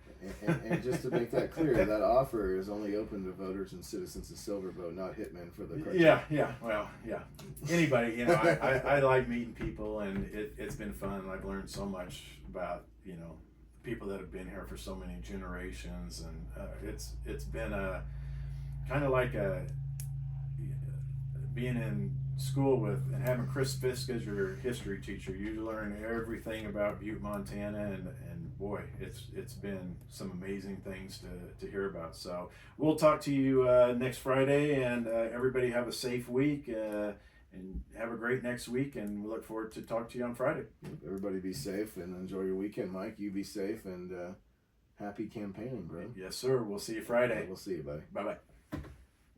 and just to make that clear, that offer is only open to voters and citizens of Silver Bow, not hitmen for the cartel. Well, anybody, I like meeting people, and it's been fun. I've learned so much about, people that have been here for so many generations, and it's been a kind of like being in school with and having Chris Fisk as your history teacher. You learn everything about Butte, Montana, and boy, it's been some amazing things to hear about. So we'll talk to you next Friday, and everybody have a safe week and have a great next week, and we look forward to talk to you on Friday. Everybody be safe and enjoy your weekend. Mike, you be safe, and happy campaigning, bro. Yes, sir. We'll see you Friday. We'll see you, buddy. Bye-bye.